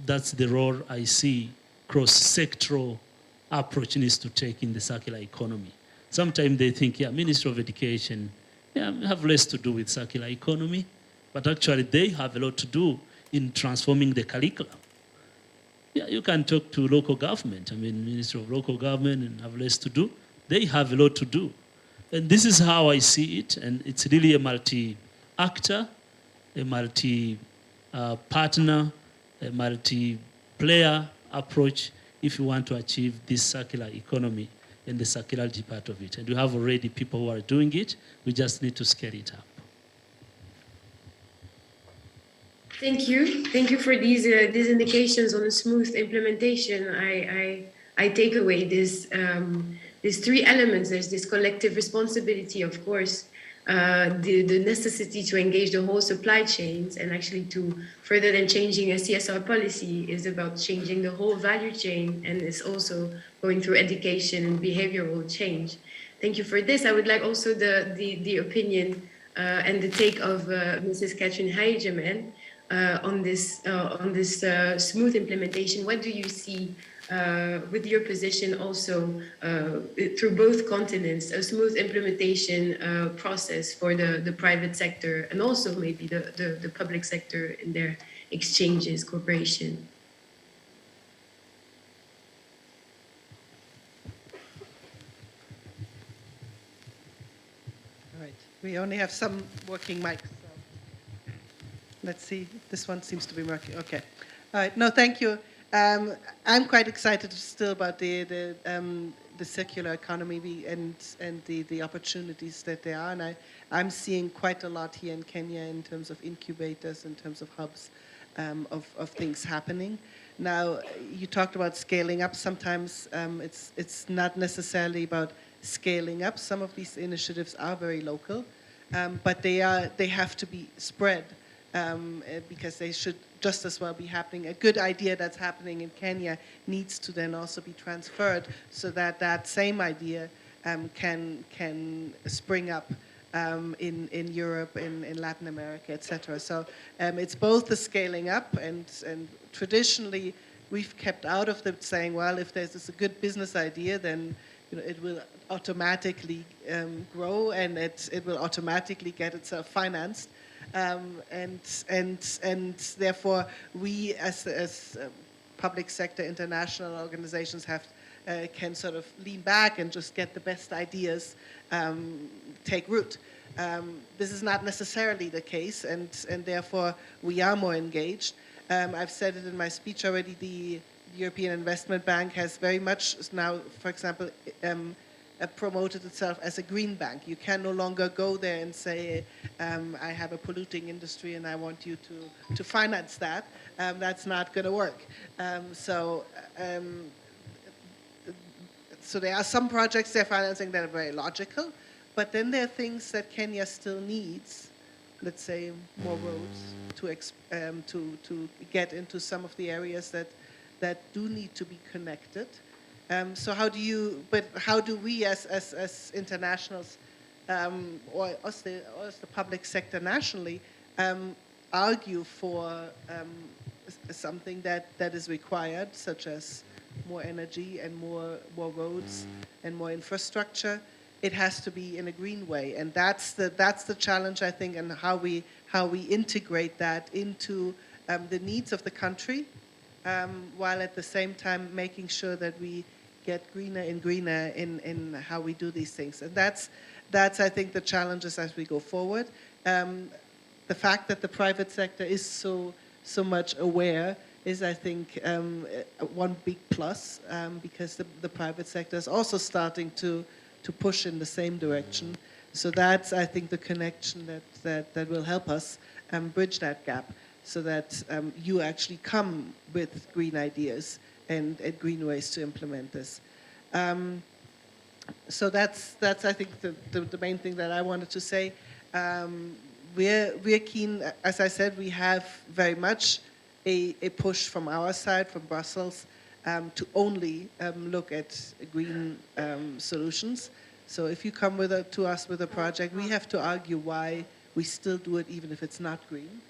that's the role I see cross-sectoral approach needs to take in the circular economy. Sometimes they think, Ministry of Education, have less to do with circular economy, but actually they have a lot to do in transforming the curriculum. Yeah, you can talk to local government, Ministry of Local Government, and have less to do. They have a lot to do. And this is how I see it, and it's really a multi-actor, a multi-partner, a multi-player approach if you want to achieve this circular economy and the circularity part of it. And we have already people who are doing it. We just need to scale it up. Thank you. Thank you for these indications on a smooth implementation. I take away these three elements. There's this collective responsibility, of course, the necessity to engage the whole supply chains, and actually to further than changing a CSR policy is about changing the whole value chain, and it's also going through education and behavioral change. Thank you for this. I would like also the opinion and the take of Mrs. Catherine Heijeman on this smooth implementation. What do you see with your position also through both continents, a smooth implementation process for the private sector and also maybe the public sector in their exchanges, cooperation? All right, we only have some working mics. So let's see, this one seems to be working. Okay, all right, no, thank you. I'm quite excited still about the circular economy and the opportunities that there are, and I'm seeing quite a lot here in Kenya in terms of incubators, in terms of hubs of things happening. Now, you talked about scaling up. Sometimes it's not necessarily about scaling up. Some of these initiatives are very local, but they have to be spread. Because they should just as well be happening. A good idea that's happening in Kenya needs to then also be transferred so that that same idea can spring up in Europe, in Latin America, etc. So it's both the scaling up and traditionally we've kept out of the saying, well, if there's a good business idea, then it will automatically grow and it will automatically get itself financed. And therefore, we as public sector international organizations can sort of lean back and just get the best ideas take root. This is not necessarily the case, and therefore we are more engaged. I've said it in my speech already. The European Investment Bank has very much now, for example, promoted itself as a green bank. You can no longer go there and say, I have a polluting industry and I want you to finance that. That's not going to work. So there are some projects they're financing that are very logical, but then there are things that Kenya still needs, let's say more roads to get into some of the areas that do need to be connected. So how do we as internationals or as the public sector nationally argue for something that is required, such as more energy and more roads and more infrastructure? It has to be in a green way, and that's the challenge, I think, and how we integrate that into the needs of the country, while at the same time making sure that we get greener and greener in how we do these things. And that's I think the challenges as we go forward. The fact that the private sector is so much aware is, I think, one big plus, because the private sector is also starting to push in the same direction. So that's, I think, the connection that will help us bridge that gap, so that you actually come with green ideas and green ways to implement this. So that's I think the main thing that I wanted to say. We're keen, as I said, we have very much a push from our side, from Brussels, to only look at green solutions. So if you come to us with a project, we have to argue why we still do it even if it's not green.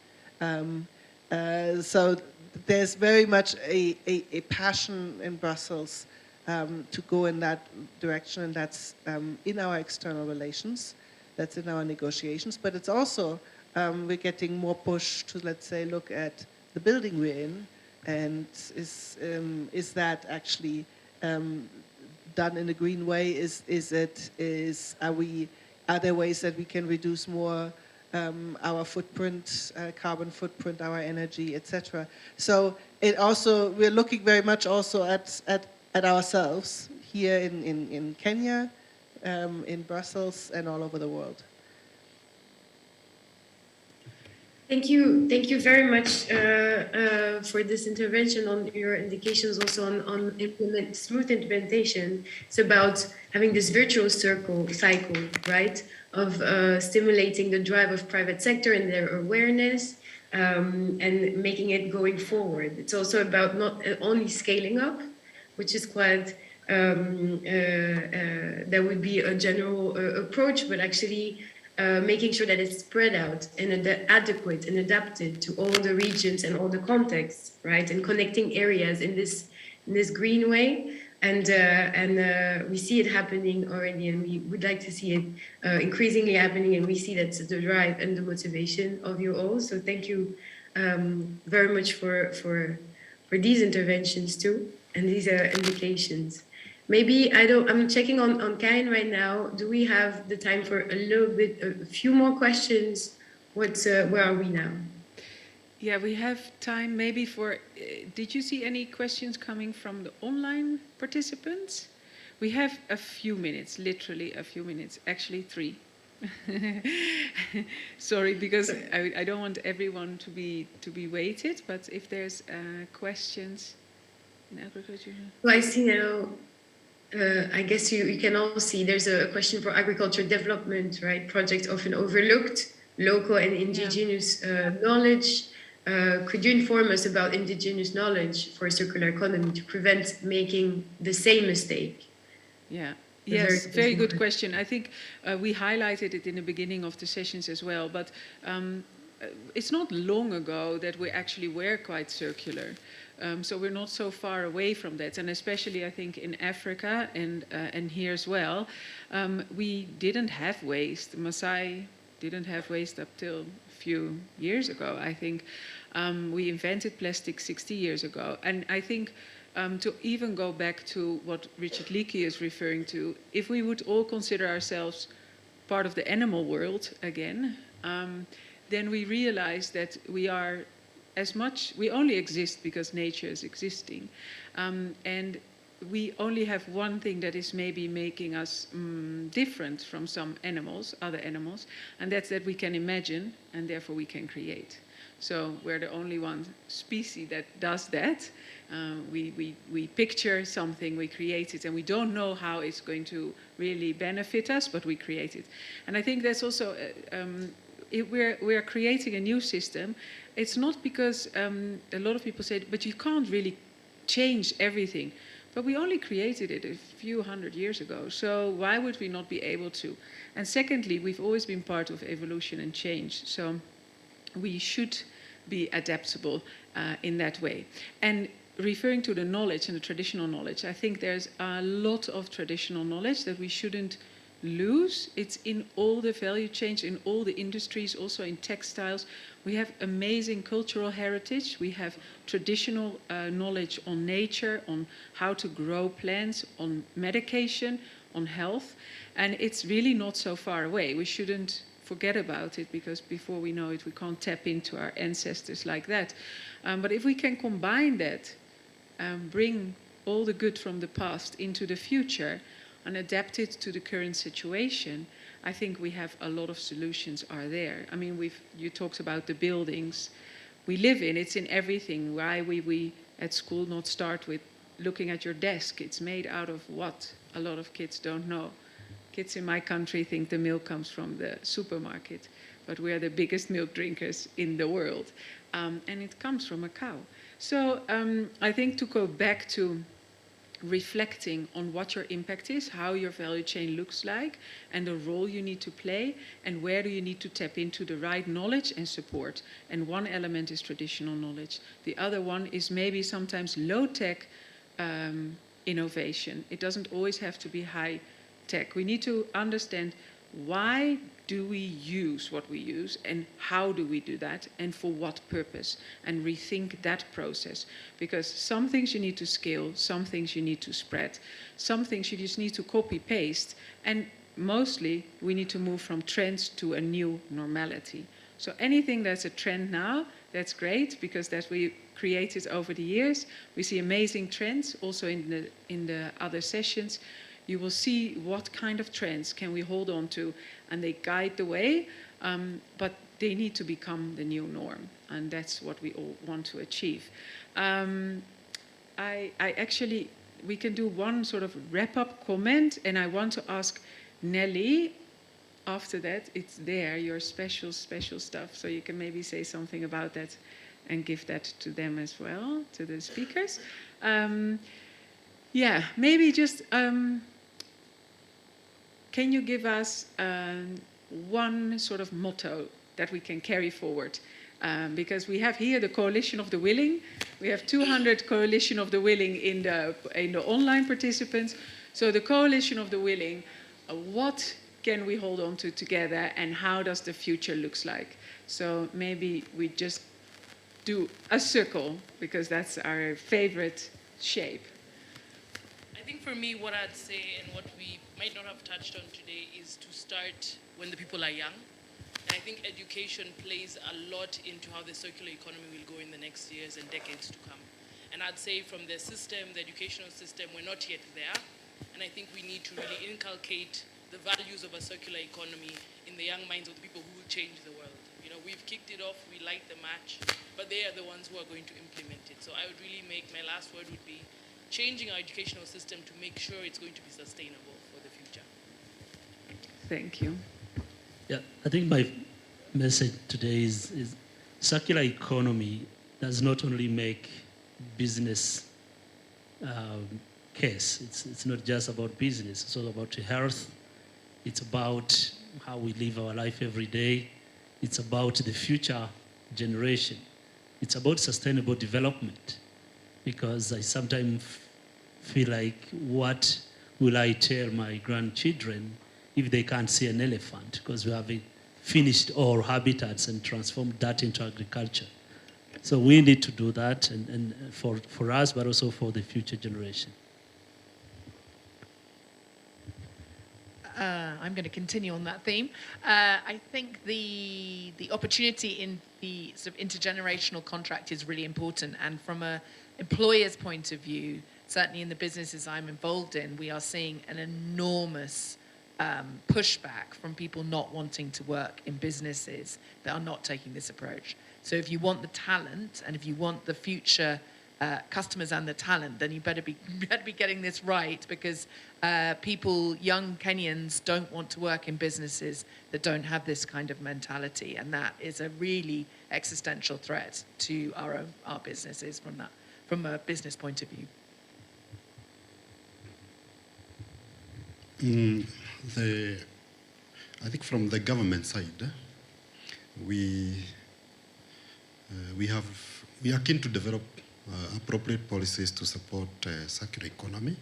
So there's very much a passion in Brussels to go in that direction, and that's in our external relations, that's in our negotiations, but it's also, we're getting more push to, let's say, look at the building we're in, and is that actually done in a green way? Are there ways that we can reduce more our footprint, carbon footprint, our energy, etc. So we're looking very much also at ourselves here in Kenya, in Brussels, and all over the world. Thank you very much for this intervention, on your indications also on smooth implementation. It's about having this virtuous cycle, right, of stimulating the drive of private sector and their awareness, and making it going forward. It's also about not only scaling up, which is quite, that would be a general approach, but actually making sure that it's spread out and adequate and adapted to all the regions and all the contexts, right? And connecting areas in this green way. And we see it happening already, and we would like to see it increasingly happening. And we see that's the drive and the motivation of you all. So thank you very much for these interventions too, and these indications. Maybe I'm checking on Karin right now. Do we have the time for a few more questions? Where are we now? Yeah, we have time maybe for, did you see any questions coming from the online participants? We have a few minutes, literally a few minutes, actually 3. Sorry, because I don't want everyone to be waited, but if there's questions in agriculture. Well, I see now, I guess you can all see there's a question for agriculture development, right? Projects often overlooked, local and indigenous knowledge. Could you inform us about indigenous knowledge for circular economy to prevent making the same mistake? Yeah. Yes, very good question. I think we highlighted it in the beginning of the sessions as well, but it's not long ago that we actually were quite circular. So we're not so far away from that, and especially I think in Africa and here as well, we didn't have waste. Maasai didn't have waste up till a few years ago. I think we invented plastic 60 years ago, and I think to even go back to what Richard Leakey is referring to, if we would all consider ourselves part of the animal world again, then we realize that we only exist because nature is existing. And we only have one thing that is maybe making us different from some animals, other animals, and that's that we can imagine and therefore we can create. So we're the only one species that does that. We picture something, we create it, and we don't know how it's going to really benefit us, but we create it. And I think that's also, we're creating a new system. It's not because a lot of people say, but you can't really change everything. But we only created it a few hundred years ago, so why would we not be able to? And secondly, we've always been part of evolution and change, so we should be adaptable in that way. And referring to the knowledge and the traditional knowledge, I think there's a lot of traditional knowledge that we shouldn't lose. It's in all the value chains, in all the industries, also in textiles. We have amazing cultural heritage. We have traditional knowledge on nature, on how to grow plants, on medication, on health. And it's really not so far away. We shouldn't forget about it, because before we know it, we can't tap into our ancestors like that. But if we can combine that, bring all the good from the past into the future and adapt it to the current situation, I think we have a lot of solutions are there. I mean, you talked about the buildings we live in. It's in everything. Why we at school not start with looking at your desk? It's made out of what? A lot of kids don't know. Kids in my country think the milk comes from the supermarket, but we are the biggest milk drinkers in the world. And it comes from a cow. So I think to go back to reflecting on what your impact is, how your value chain looks like, and the role you need to play, and where do you need to tap into the right knowledge and support. And one element is traditional knowledge. The other one is maybe sometimes low-tech innovation. It doesn't always have to be high-tech. We need to understand why do we use what we use, and how do we do that, and for what purpose, and rethink that process. Because some things you need to scale, some things you need to spread, some things you just need to copy-paste, and mostly we need to move from trends to a new normality. So anything that's a trend now, that's great, because that we created over the years. We see amazing trends also in the other sessions. You will see what kind of trends can we hold on to, and they guide the way, but they need to become the new norm, and that's what we all want to achieve. We can do one sort of wrap-up comment, and I want to ask Nelly, after that, it's there, your special stuff, so you can maybe say something about that and give that to them as well, to the speakers. Yeah, maybe just, can you give us one sort of motto that we can carry forward? Because we have here the Coalition of the Willing. We have 200 Coalition of the Willing in the online participants. So the Coalition of the Willing, what can we hold on to together, and how does the future looks like? So maybe we just do a circle, because that's our favorite shape. I think for me, what I'd say, and what we might not have touched on today, is to start when the people are young. And I think education plays a lot into how the circular economy will go in the next years and decades to come. And I'd say from the system, the educational system, we're not yet there. And I think we need to really inculcate the values of a circular economy in the young minds of the people who will change the world. You know, we've kicked it off, we light the match, but they are the ones who are going to implement it. So I would really make, my last word would be changing our educational system to make sure it's going to be sustainable for the future. Thank you. Yeah, I think my message today is circular economy does not only make business case. It's not just about business. It's all about health. It's about how we live our life every day. It's about the future generation. It's about sustainable development. Because I sometimes feel like, what will I tell my grandchildren if they can't see an elephant? Because we have finished all habitats and transformed that into agriculture. So we need to do that, and for us, but also for the future generation. I'm going to continue on that theme. I think the opportunity in the sort of intergenerational contract is really important, and from an employer's point of view, certainly in the businesses I'm involved in, we are seeing an enormous pushback from people not wanting to work in businesses that are not taking this approach. So if you want the talent and if you want the future customers and the talent, then you better be getting this right, because people, young Kenyans, don't want to work in businesses that don't have this kind of mentality, and that is a really existential threat to our businesses from a business point of view. I think from the government side, we are keen to develop appropriate policies to support circular economy.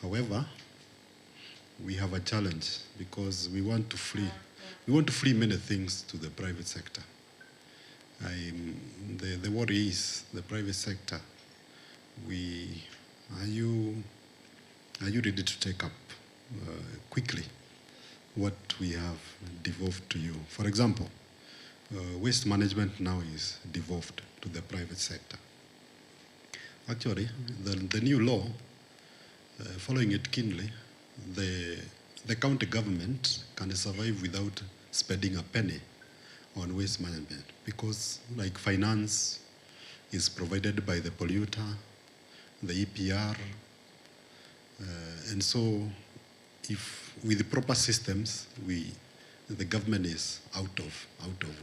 However, we have a challenge because we want to free many things to the private sector. The worry is the private sector. Are you ready to take up quickly what we have devolved to you? For example, waste management now is devolved to the private sector. Actually, the new law, following it keenly, the county government can survive without spending a penny on waste management, because like finance is provided by the polluter, the EPR, and so if with the proper systems, the government is out of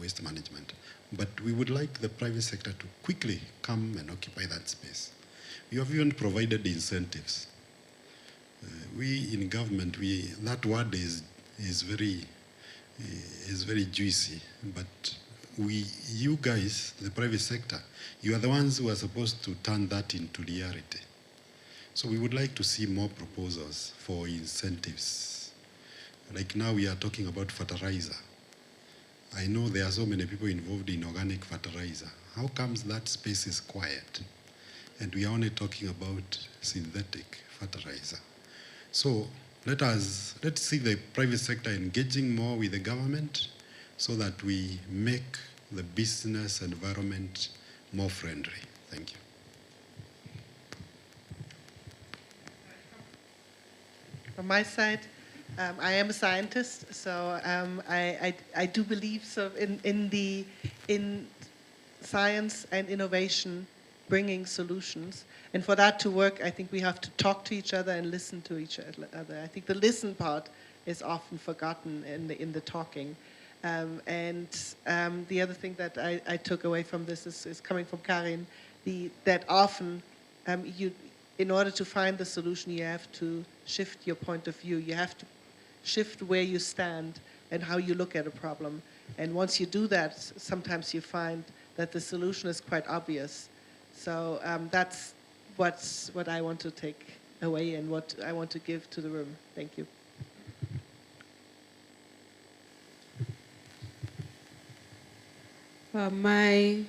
waste management. But we would like the private sector to quickly come and occupy that space. We have even provided incentives. We in government, that word is very juicy, but you guys, the private sector, you are the ones who are supposed to turn that into reality. So we would like to see more proposals for incentives. Like now we are talking about fertilizer. I know there are so many people involved in organic fertilizer. How comes that space is quiet? And we are only talking about synthetic fertilizer. So let's see the private sector engaging more with the government so that we make the business environment more friendly. Thank you. From my side, I am a scientist, so I do believe in science and innovation bringing solutions. And for that to work, I think we have to talk to each other and listen to each other. I think the listen part is often forgotten in the talking. And the other thing that I took away from this is coming from Karin, that often in order to find the solution, you have to shift your point of view. You have to shift where you stand and how you look at a problem. And once you do that, sometimes you find that the solution is quite obvious. So that's what I want to take away and what I want to give to the room. Thank you. My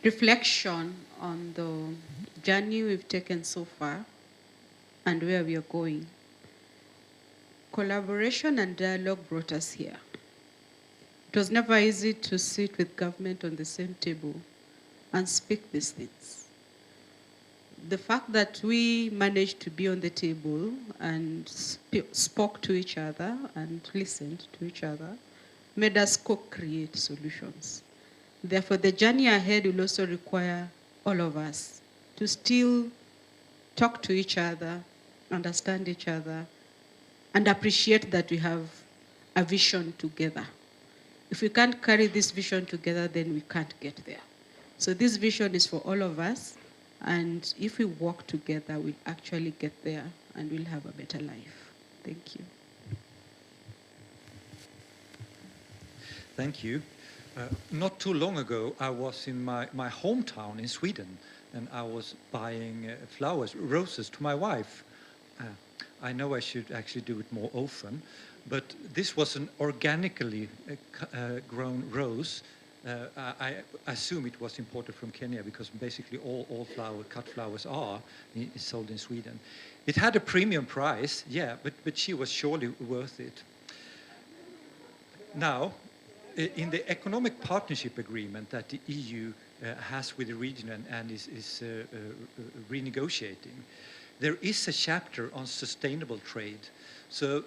reflection on the journey we've taken so far and where we are going. Collaboration and dialogue brought us here. It was never easy to sit with government on the same table and speak these things. The fact that we managed to be on the table and spoke to each other and listened to each other made us co-create solutions. Therefore, the journey ahead will also require all of us to still talk to each other, understand each other, and appreciate that we have a vision together. If we can't carry this vision together, then we can't get there. So this vision is for all of us, and if we work together, we'll actually get there and we'll have a better life. Thank you. Thank you. Not too long ago, I was in my hometown in Sweden, and I was buying flowers, roses, to my wife. I know I should actually do it more often, but this was an organically grown rose. I assume it was imported from Kenya because basically all cut flowers are sold in Sweden. It had a premium price, yeah, but she was surely worth it. Now, in the economic partnership agreement that the EU has with the region and is renegotiating, there is a chapter on sustainable trade. So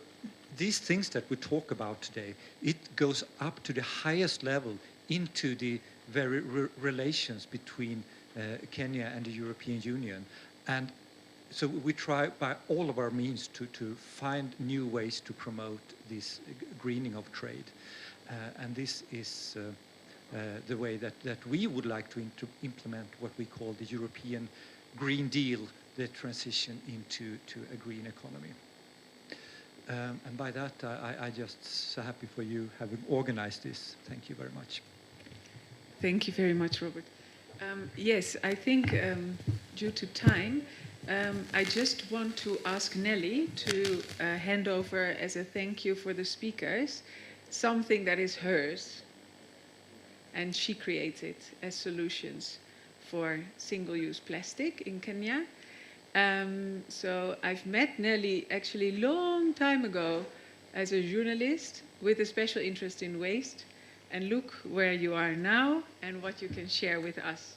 these things that we talk about today, it goes up to the highest level into the very relations between Kenya and the European Union. And so we try by all of our means to find new ways to promote this greening of trade. And this is the way that we would like to implement what we call the European Green Deal, the transition into a green economy. And by that, I just so happy for you having organized this. Thank you very much. Thank you very much, Robert. Yes, I think due to time, I just want to ask Nelly to hand over as a thank you for the speakers something that is hers and she created as solutions for single-use plastic in Kenya. So I've met Nelly actually a long time ago as a journalist with a special interest in waste, and look where you are now and what you can share with us.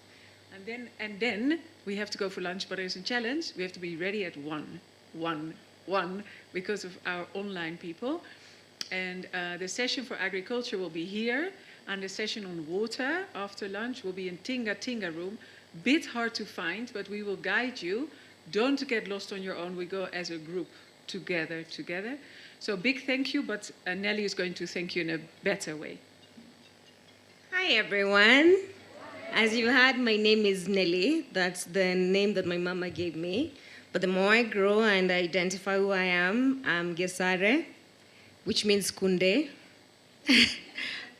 And then we have to go for lunch, but there's a challenge. We have to be ready at 1 because of our online people. And the session for agriculture will be here, and the session on water after lunch will be in Tinga room. Bit hard to find, but we will guide you. Don't get lost on your own. We go as a group together. So big thank you, but Nelly is going to thank you in a better way. Hi, everyone. As you heard, my name is Nelly. That's the name that my mama gave me. But the more I grow and I identify who I am, I'm Gesare, which means Kunde.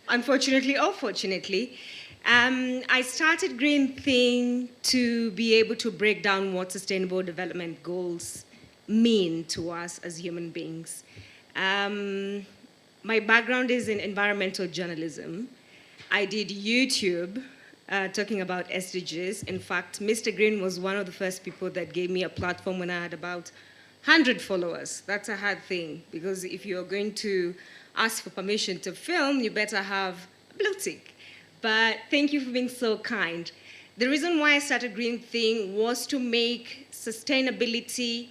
Unfortunately or fortunately. I started Green Thing to be able to break down what sustainable development goals mean to us as human beings. My background is in environmental journalism. I did YouTube talking about SDGs. In fact, Mr. Green was one of the first people that gave me a platform when I had about 100 followers. That's a hard thing, because if you're going to ask for permission to film, you better have a blue tick. But thank you for being so kind. The reason why I started Green Thing was to make sustainability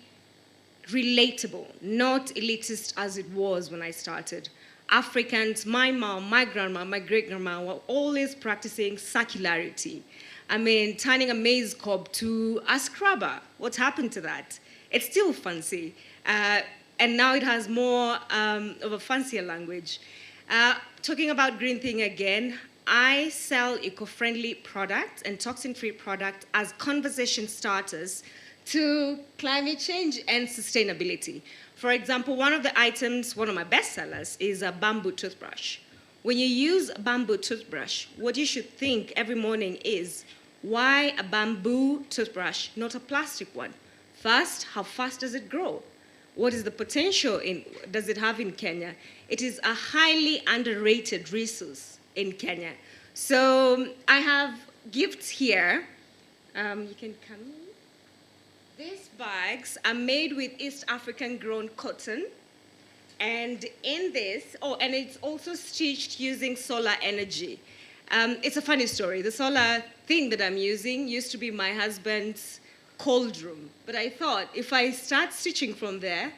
relatable, not elitist as it was when I started. Africans, my mom, my grandma, my great-grandma were always practicing circularity. I mean, turning a maize cob to a scrubber. What happened to that? It's still fancy. And now it has more of a fancier language. Talking about Green Thing again, I sell eco-friendly products and toxin-free products as conversation starters to climate change and sustainability. For example, one of the items, one of my best sellers, is a bamboo toothbrush. When you use a bamboo toothbrush, what you should think every morning is, why a bamboo toothbrush, not a plastic one? First, how fast does it grow? What is the potential does it have in Kenya? It is a highly underrated resource in Kenya. So I have gifts here. You can come in. These bags are made with East African grown cotton. And in this, and it's also stitched using solar energy. It's a funny story. The solar thing that I'm using used to be my husband's cold room. But I thought if I start stitching from there,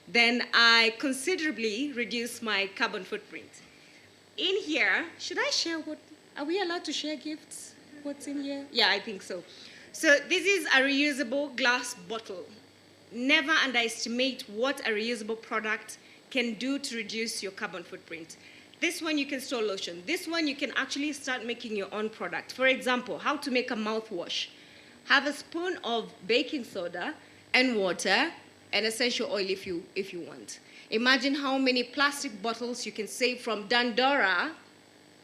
then I considerably reduce my carbon footprint. In here, should I share are we allowed to share gifts? What's in here? Yeah, I think so. So this is a reusable glass bottle. Never underestimate what a reusable product can do to reduce your carbon footprint. This one you can store lotion. This one you can actually start making your own product. For example, how to make a mouthwash. Have a spoon of baking soda and water and essential oil if you want. Imagine how many plastic bottles you can save from Dandora.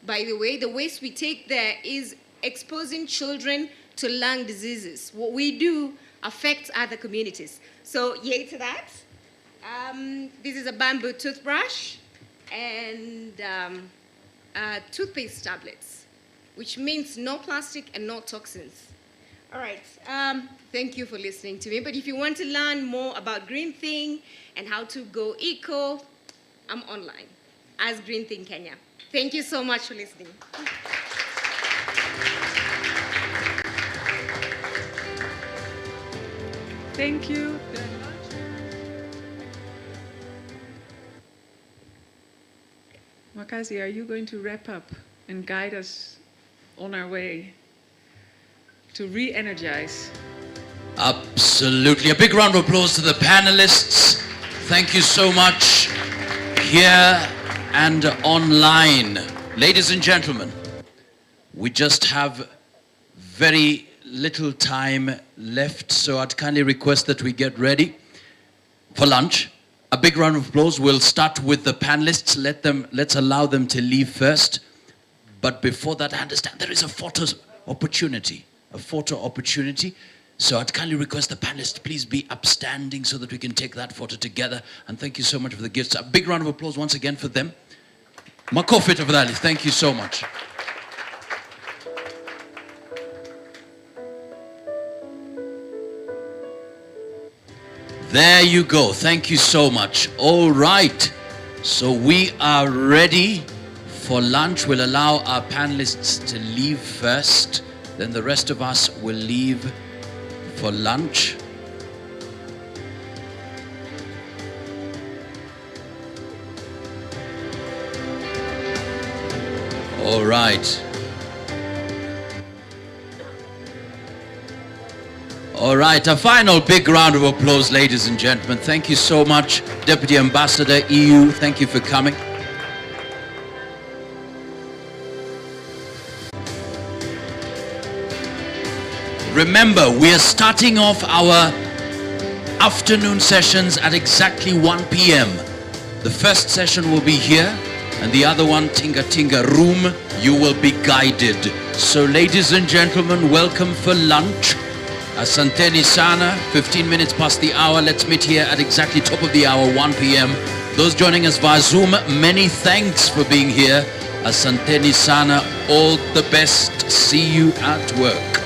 By the way, the waste we take there is exposing children to lung diseases. What we do affects other communities. So yay to that. This is a bamboo toothbrush and toothpaste tablets, which means no plastic and no toxins. All right, thank you for listening to me. But if you want to learn more about Green Thing and how to go eco, I'm online as Green Thing Kenya. Thank you so much for listening. Thank you. Makazi, are you going to wrap up and guide us on our way to re-energize? Absolutely. A big round of applause to the panelists. Thank you so much, here and online. Ladies and gentlemen, we just have very little time left, so I'd kindly request that we get ready for lunch. A big round of applause. We'll start with the panelists. Let's allow them to leave first. But before that, I understand there is a photo opportunity. So I'd kindly request the panelists please be upstanding so that we can take that photo together. And thank you so much for the gifts. A big round of applause once again for them. Makofi tafadhali. Thank you so much. There you go. Thank you so much. All right. So we are ready for lunch. We'll allow our panelists to leave first. Then the rest of us will leave for lunch. All right. All right, a final big round of applause, ladies and gentlemen. Thank you so much, Deputy Ambassador, EU. Thank you for coming. Remember, we are starting off our afternoon sessions at exactly 1 p.m. The first session will be here, and the other one, Tinga Tinga Room, you will be guided. So ladies and gentlemen, welcome for lunch. Asanteni sana, 15 minutes past the hour. Let's meet here at exactly top of the hour, 1 p.m. Those joining us via Zoom, many thanks for being here. Asanteni sana, all the best. See you at work.